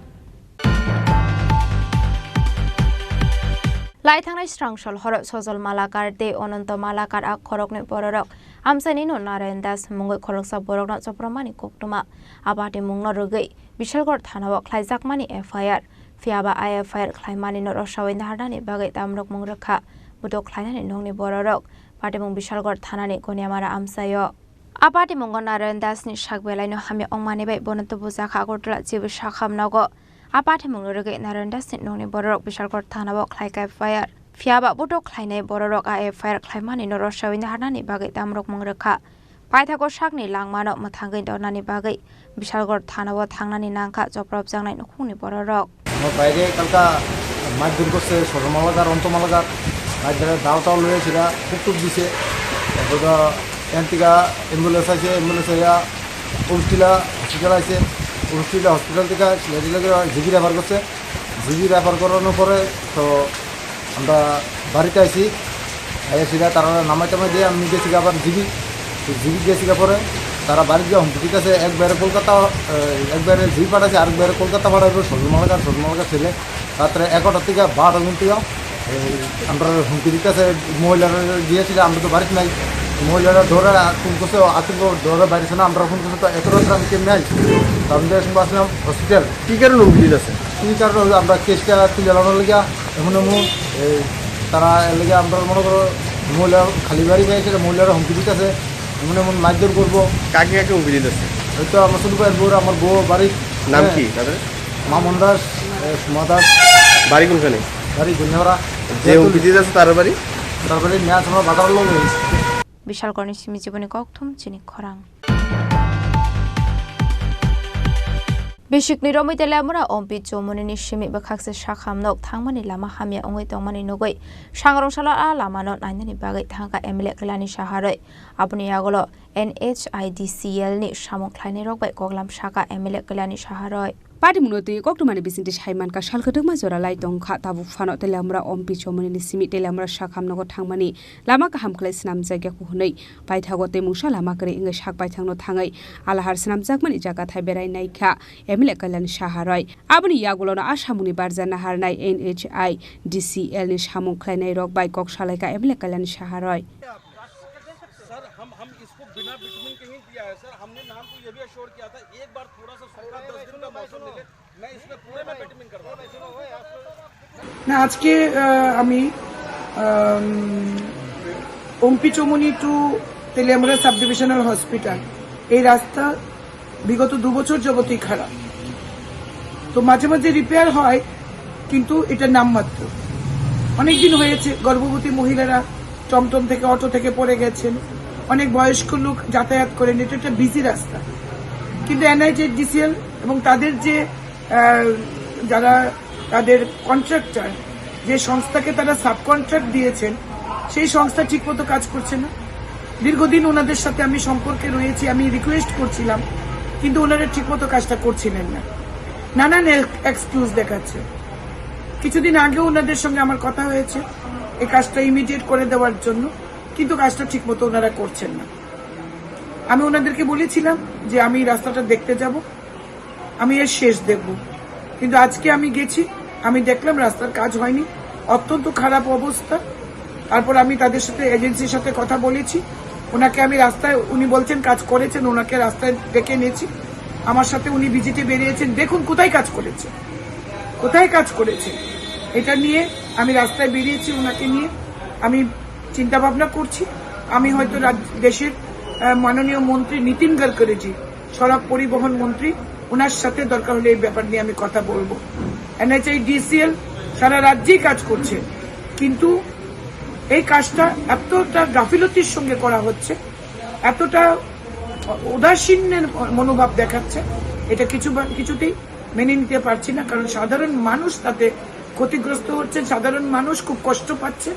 Lai Thangnai Strangshol Horok Sozol Malakar De Ononto Malakar Ak Korokne Bororok Amsani no Naren Das Mungoi Koroksa Borokna Sopramani Koktuma Abati Mungno Rugi Bishalgor Thanawak Klaizakmani FIR Fiaba IFIR Klaimani no Roshawin Hardani Bagai Tamrok Mungraka Budok Klainani Nongni Bororok Patimung Bishalgor Thanani Konyamara Amsayo Abati Mungon Naren Das ni Shagbelai no Hami Omani Bay Bonato Buzaka Gordra Zibu Shakam Nogo Abati Mungurugi Naren Das Nongni Bororok Bishalgor Thanawak Klaika Fire Fiaba Budok Klainai Bororok IFIR Klaimani no Roshawin Hardani Bagai Tamrok Mungraka Paithago Shakni Langmano Matangin Donani Bagai Bishalgor Thanawa Thangnani Nangka Joprop Jangnai Nokuni Bororok বাইরে কালকা মাছ দূর করছে সরমালাগার অন্তমালাগার মাছ ধরে দাও টাও লয়ে সেটা খুব দিছে তারপর এনটিকা অ্যাম্বুলেন্স আছে অ্যাম্বুলেন্স উলটিলা হসপিটাল আছে উলটিলা হসপিটাল থেকে জিবি রেফার করছে জিবি রেফার করানোর পরে তো আমরা বাড়িতে আসি সেটা তারা নামাই টামাই দিয়ে আমি গেছি আবার জিবি গেছি পরে তারা বাড়ি গিয়ে ঠিক আছে একবারে কলকাতা একবারে জি পাঠাচ্ছে আরেকবারে কলকাতা পাঠাবে সজমালকার ছেলে রাত্রে 11টার থেকে 12টা পর্যন্ত আমরা হুমকি দিতেছে মহিলারা দিয়েছিল আমরা তো বাড়িতে নাই মহিলারা ধরে ফোন করছে আতঙ্ক ধরে বাড়িছে না আমরা ফোন করছে তো এত রাত্রে আমি কেমনি আইছি আমাদের সঙ্গে আসলাম হসপিটাল কী কারণে হুমকি দিতেছে কী কারণে আমরা কেসটা তুলে জানানোর লেগে এখন তারা লেগে আমরা মনে করো মহিলা খালি বাড়ি পেয়েছিল মহিলারা হুমকি দিতেছে এমন এমন মারধর করবো কাকে কাকে হুমকি দিতেছে হয়তো আমার শুধু আমার বউ বাড়ির নাম কি তাদের মামন দাস সুমা দাস বাড়ি কোনখানে বাড়ি গুঞ্জাওড়া যে হুমকি দিতেছে তার বাড়ি ম্যাচ আমরা বাজার লোক বিশাল কর্ণী সিমি জীবনী ককথুম চিনি খরাং Bishik ni romai te lamura ompi chomoni ni shimi bakhakse shakhamnok thangmani lama hamya ongoi tongmani nogoi sangrong sala a lama no nainani bagai thangka MLA kelani shaharoi apni yagolo NHIDCL ni samong khlaini rokbai koglam shaka MLA kelani shaharoi Padi munoti koktumani bisinti Haiman ka salkhatuk jora lai tongkha tabuk fano te lamura ompi chomoni ni simi te lamura shakhamnogo thangmani lama ka hamkhlai snam jagya ku hunei paithago te mungsa lama kare ingai shak paithangno thangai alahar snam jakmani jaga thai berai naikha MLA kelani shaharoi abni yagulo na asamuni barjana harnai NHIDCL ni samong khlainai rok bai kok salai ka MLA kelani shaharoi हम इसको बिना between के ही दिया है sir. हमने नाम को ये भी अश्योर किया था एक बार थोड़ा सा 10 दिन का मौसम मिले, मैं इसमें पूरे में बिटवीन करवा না আজকে আমি ওমপি চৌমনি to Teliamura sub divisional hospital এই রাস্তা বিগত 2 বছর যাবতই খারাপ। তো মাঝে মাঝে রিপেয়ার হয় কিন্তু এটা নামমাত্র। অনেকদিন হয়েছে গর্ভবতী মহিলারা টমটম থেকে অটো থেকে পড়ে গেছেন, অনেক বয়স্ক লোক যাতায়াত করেন। এটা একটা বিজি রাস্তা, কিন্তু NHDCL এবং তাদের যে যারা তাদের কন্ট্রাক্টর, যে সংস্থাকে তারা সাব কন্ট্রাক্ট দিয়েছেন, সেই সংস্থা ঠিকমতো কাজ করছে না। দীর্ঘদিন ওনাদের সাথে আমি সম্পর্কে রয়েছি, আমি রিকোয়েস্ট করছিলাম, কিন্তু ওনারা ঠিকমতো কাজটা করছিলেন না, নানান এক্সকিউজ দেখাচ্ছে। কিছুদিন আগেও ওনাদের সঙ্গে আমার কথা হয়েছে এই কাজটা ইমিডিয়েট করে দেওয়ার জন্য, কিন্তু কাজটা ঠিকমতো ওনারা করছেন না। আমি ওনাদেরকে বলেছিলাম যে আমি রাস্তাটা দেখতে যাব, আমি এর শেষ দেখব, কিন্তু আজকে আমি গেছি, আমি দেখলাম রাস্তার কাজ হয়নি, অত্যন্ত খারাপ অবস্থা। তারপর আমি তাদের সাথে এজেন্সির সাথে কথা বলেছি, ওনাকে আমি রাস্তায়, উনি বলছেন কাজ করেছেন, ওনাকে রাস্তায় ডেকে নিয়েছি, আমার সাথে উনি ভিজিটে বেরিয়েছেন, দেখুন কোথায় কাজ করেছে, কোথায় কাজ করেছে এটা নিয়ে আমি রাস্তায় বেরিয়েছি। ওনাকে নিয়ে আমি চিন্তা ভাবনা করছি, আমি হয়তো দেশের মাননীয় মন্ত্রী নীতিন গডকরিজি, সড়ক পরিবহন মন্ত্রী, ওনার সাথে দরকার হলে এই ব্যাপার নিয়ে আমি কথা বলবো। NHDCL সারা রাজ্যেই কাজ করছে, কিন্তু এই কাজটা এতটা গাফিলতির সঙ্গে করা হচ্ছে, এতটা উদাসীনের মনোভাব দেখাচ্ছে, এটা কিছুতেই মেনে নিতে পারছি না। কারণ সাধারণ মানুষ তাতে ক্ষতিগ্রস্ত হচ্ছে, সাধারণ মানুষ খুব কষ্ট পাচ্ছে,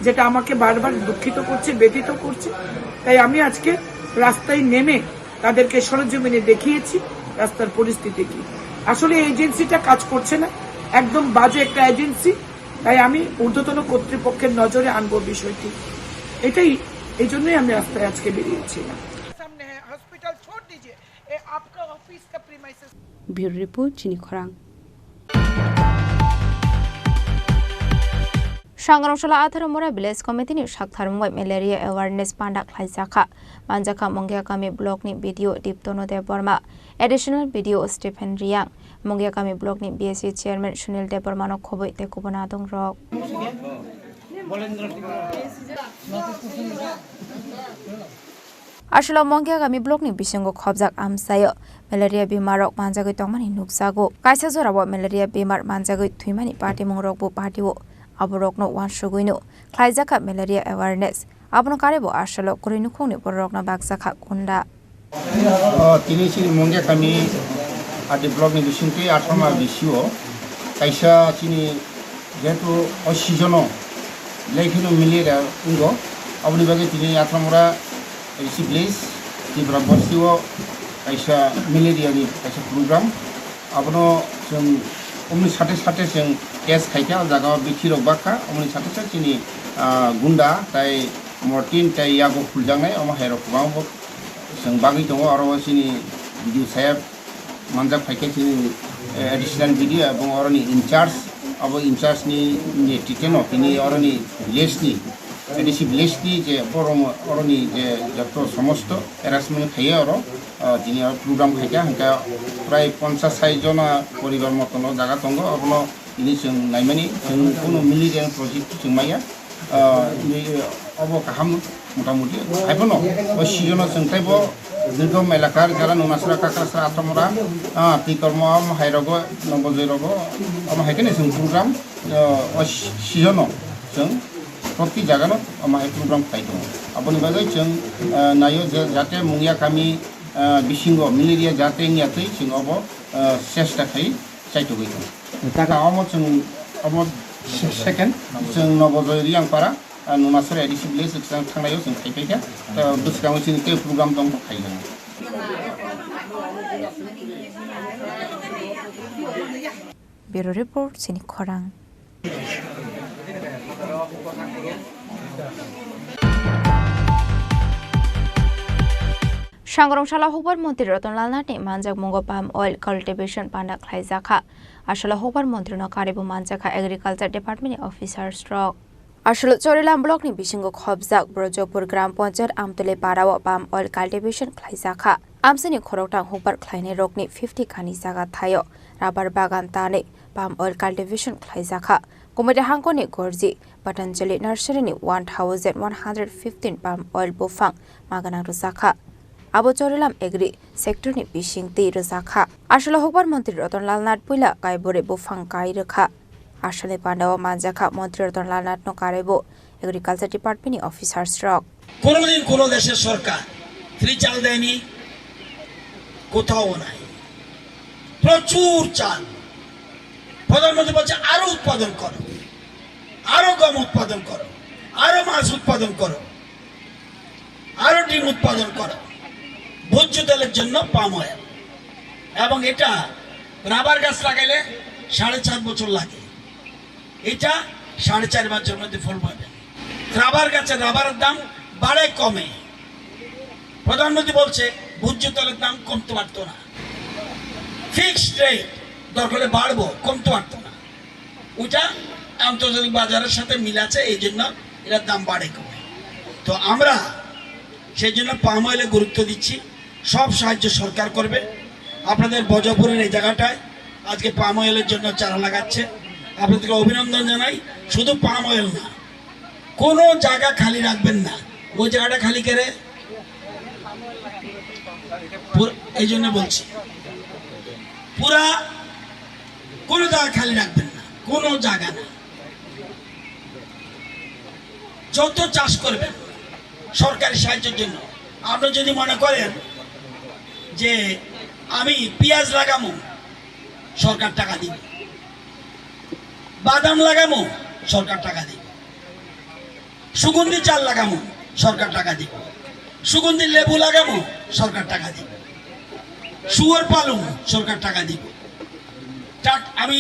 যেটা আমাকে বারবার দুঃখিত করছে, ব্যথিত করছে। তাই আমি আজকে রাস্তায় নেমে তাদেরকে সরজমিনে দেখিয়েছি রাস্তার পরিস্থিতি কি। আসলে এজেন্সিটা কাজ করছে না, একদম বাজে একটা এজেন্সি। তাই আমি ঊর্ধ্বতন কর্তৃপক্ষের নজরে আনবো বিষয়টি, এটাই এই জন্যই আমি রাস্তায় আজকে বেরিয়েছিলাম। ব্যুরো রিপোর্ট চিনি খরাং। सांग्रांशाला आधारमोरा विलेज कमिटिनि साकथारमुय मेलेरिया अवेयरनेस पांडा खायजाखा मानजाखा मंगियाकामी ब्लॉकनि भिडिओ दीप्तनो देव वर्मा एडिशनल भिडिओ स्टीफेन रियांग मंगियाकामी ब्लॉकनि BSC चेयरमैन सुनील देव वर्मानो खबै तेकुबना दं रक आसला मंगियाकामी ब्लॉकनि बिसंगो खबजाक आमसायो मेलेरिया बेमारक मानजागै तंमानि नुकसागो कायसा जराबो मेलेरिया बेमार मानजागै थुइमानि party मंगरकबो पार्टीओ aborokno wansugino khlaijaka malaria awareness abono karebo asalo korinu khongni borokna bagsakha kunda tini chini mongya kami adi blog ni bisingti atrama bisio kaisa chini jetu osijono lekhino malaria ungo aboni bage tini atramora recipes tibra bosio kaisa malaria ni kaisa program abono omni sate sate jeng test खाइका जागा बिथिरक बाखा अमनि साथे साथे चिनि गुन्डा ताइ Martin ताइ यागो फुलजांनाय अम हेरक बांगो जों बागै दङ आरो चिनि भिडिअ साहेब मानजाक फाइके चिनि एडिशनल भिडिअ এবং अरनि इनचार्ज अब इनचार्ज नि नेतृत्व तिनि अरनि लेसनि एडिसिभ लेसनि जे परम अरनि जे जत समस्त एरासमेन्ट थायो आरो तिनि प्रोग्राम खाइका हंका प्राय 50 जना परिवार मतनो जागा दङ अबनो ini जों नायमानि जों कोनो मिलिटेरि प्रजेक्ट जों माया अब गाहाम मोटामुटी हायबनो ओ सिजन जों थायबो दुर्गम एलाकार जारा नुनासरा काकासरा आतमरा तिकर्म हायरगो नबजयरगो अब हायकेने जों प्रोग्राम ओ सिजन जों प्रति जागानो माहाय प्रोग्राम खायदो अपनि बागै जों नायो जाते मुंगिया कामी बिसिंगो मेलेरिया जाते नियातै जों अब चेष्टा खाय चाइतो गयो ताका जों अब सेकेन्ड जों नबजय रियांपारा नुनासर एडिसिभ लेस जों थांनायाव जों खायफैखा बोसोराव जों के प्रोग्राम दं खायगोन ब्युरो रिपोर्ट चिनि खरां सांग्रांशाला हुबर मंत्री रतनलाल नाथनि मानजाक मंगो पाम ऑयल कल्टिवेशन पांडा खायजाखा आसला हुबर मंत्री न कारेबो मानजाखा एग्रीकल्चर डिपार्टमेंट ऑफिसर स्ट्रक আসলে চরিলাম ব্লকনি বিসিঙ্গ খবজাক ব্রজপুর গ্রাম পঞ্চায়েত আমতলে পাড়াও পাম অয়েল কাল্টিভেশন খ্লাইজাখা আমসিনি খরকটাं हुबार ख्लायनाय रकनि 50 खानि जागा थायो राबार बागान ताने पाम ऑयल कल्टिवेशन ख्लायजाखा कुमेरे हांगनि गरजि पतंजलि नार्सारिनि 1115 पाम ऑयल बुफां मागानां रजाखा आबो चरिलाम एग्री सेक्टरनि बिसिंति रजाखा आसले हुबार मन्त्री रतनलाल नाथपुइला गायबरे बुफां गायरखा आसले पांडाव मानजाखा मन्त्री रतनलाल नाथनो कारेबो एग्रिकालचार डिपार्टमेंटनि अफिसार्स रक কোনোদিন কোনো দেশের সরকার ফ্রি চাল দেয়নি কোথাও নাই প্রচুর চাল প্রধানমন্ত্রী বলছে আরো উৎপাদন করো আরো গম উৎপাদন করো আরো মাছ উৎপাদন করো আরো ডিম উৎপাদন করো ভোজ্য তেলের জন্য পাম অয়েল এবং এটা রাবার গাছ লাগাইলে 7.5 বছর লাগে এটা 4.5 বছরের মধ্যে ফল পাবে রাবার গাছের রাবারের দাম বাড়ে কমে প্রধানমন্ত্রী বলছে ভোজ্য তেলের দাম কমতে পারতো না ফিক্সড রেট দরকার হলে বাড়বো কমতে পারতো না ওটা আন্তর্জাতিক বাজারের সাথে মিল আছে এই জন্য এটার দাম বাড়ে কমে তো আমরা সেই জন্য পাম অয়েলে গুরুত্ব দিচ্ছি সব সাহায্য সরকার করবে আপনাদের বজপুরের এই জায়গাটায় আজকে পাম অয়েলের জন্য চারা লাগাচ্ছে আপনাদেরকে অভিনন্দন জানাই শুধু পাম অয়েল না কোনো জায়গা খালি রাখবেন না ওই জায়গাটা খালি করে এই জন্য বলছি পুরা কোনো জায়গা খালি রাখবেন না কোনো জায়গা না যত চাষ করবেন সরকারি সাহায্যের জন্য আপনি যদি মনে করেন যে আমি পেঁয়াজ লাগামো সরকার টাকা দিবে বাদাম লাগামো সরকার টাকা দিবে সুগন্ধি চাল লাগামো সরকার টাকা দিবে সুগন্ধি লেবু লাগামো সরকার টাকা দিবে শুয়োর পালন সরকার টাকা দিব আমি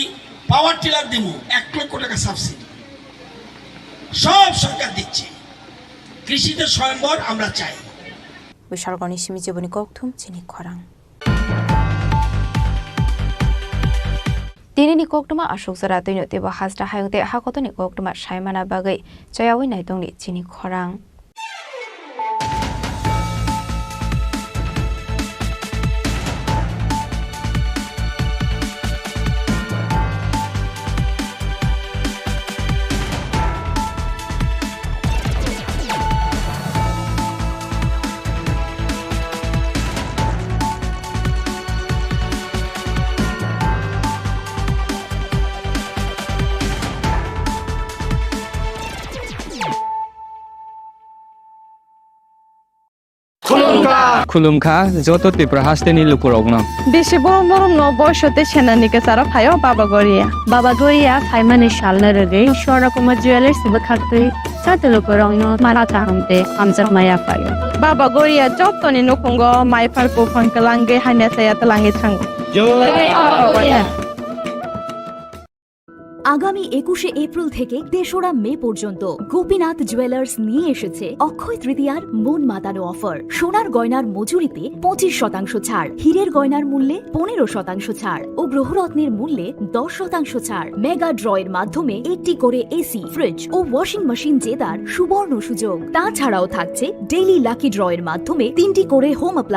পাওয়ার টিলার দিব 1 লক্ষ টাকা সাবসিডি সব সরকার দিচ্ছে কৃষিতে স্বয়ংবর আমরা চাই বিশালগণি সিমি জীবনী ককথুম চিনি খরাং दिनैनि कक्टमा अशोक जरा दैनो तेबो हाजरा हायंते हाकतनि कक्टमा सायमाना बागै जयावै नायदंनि चिनि खरां खुलुमखा जत त्रिपुरा हास्टेनि लुकुरगना बेसे बरम बरम न बयसते सेनानिके सारा फायो बाबा गरिया फाइमानि सालना रगे शोरा कुमार ज्वेलर्स बखाक्ते साते लुकुरगन माला थांते आमजर माया फायो बाबा गरिया जतनि नखंगो माइफारको फंकलांगे हाइना साया तलांगे थांगो আগামী 21শে এপ্রিল থেকে 3রা মে পর্যন্ত গোপীনাথ জুয়েলার্স নিয়ে এসেছে অক্ষয় তৃতীয়ার মন মাতানো অফার সোনার গয়নার মজুরিতে 25% ছাড় হীরের গয়নার মূল্যে 15% ছাড় ও গ্রহরত্নের মূল্যে 10% ছাড় মেগা ড্রয়ের মাধ্যমে একটি করে এসি ফ্রিজ ও ওয়াশিং মেশিন জেতার সুবর্ণ সুযোগ তাছাড়াও থাকছে ডেইলি লাকি ড্রয়ের মাধ্যমে 3টি করে হোম অ্যাপ্লায়েন্স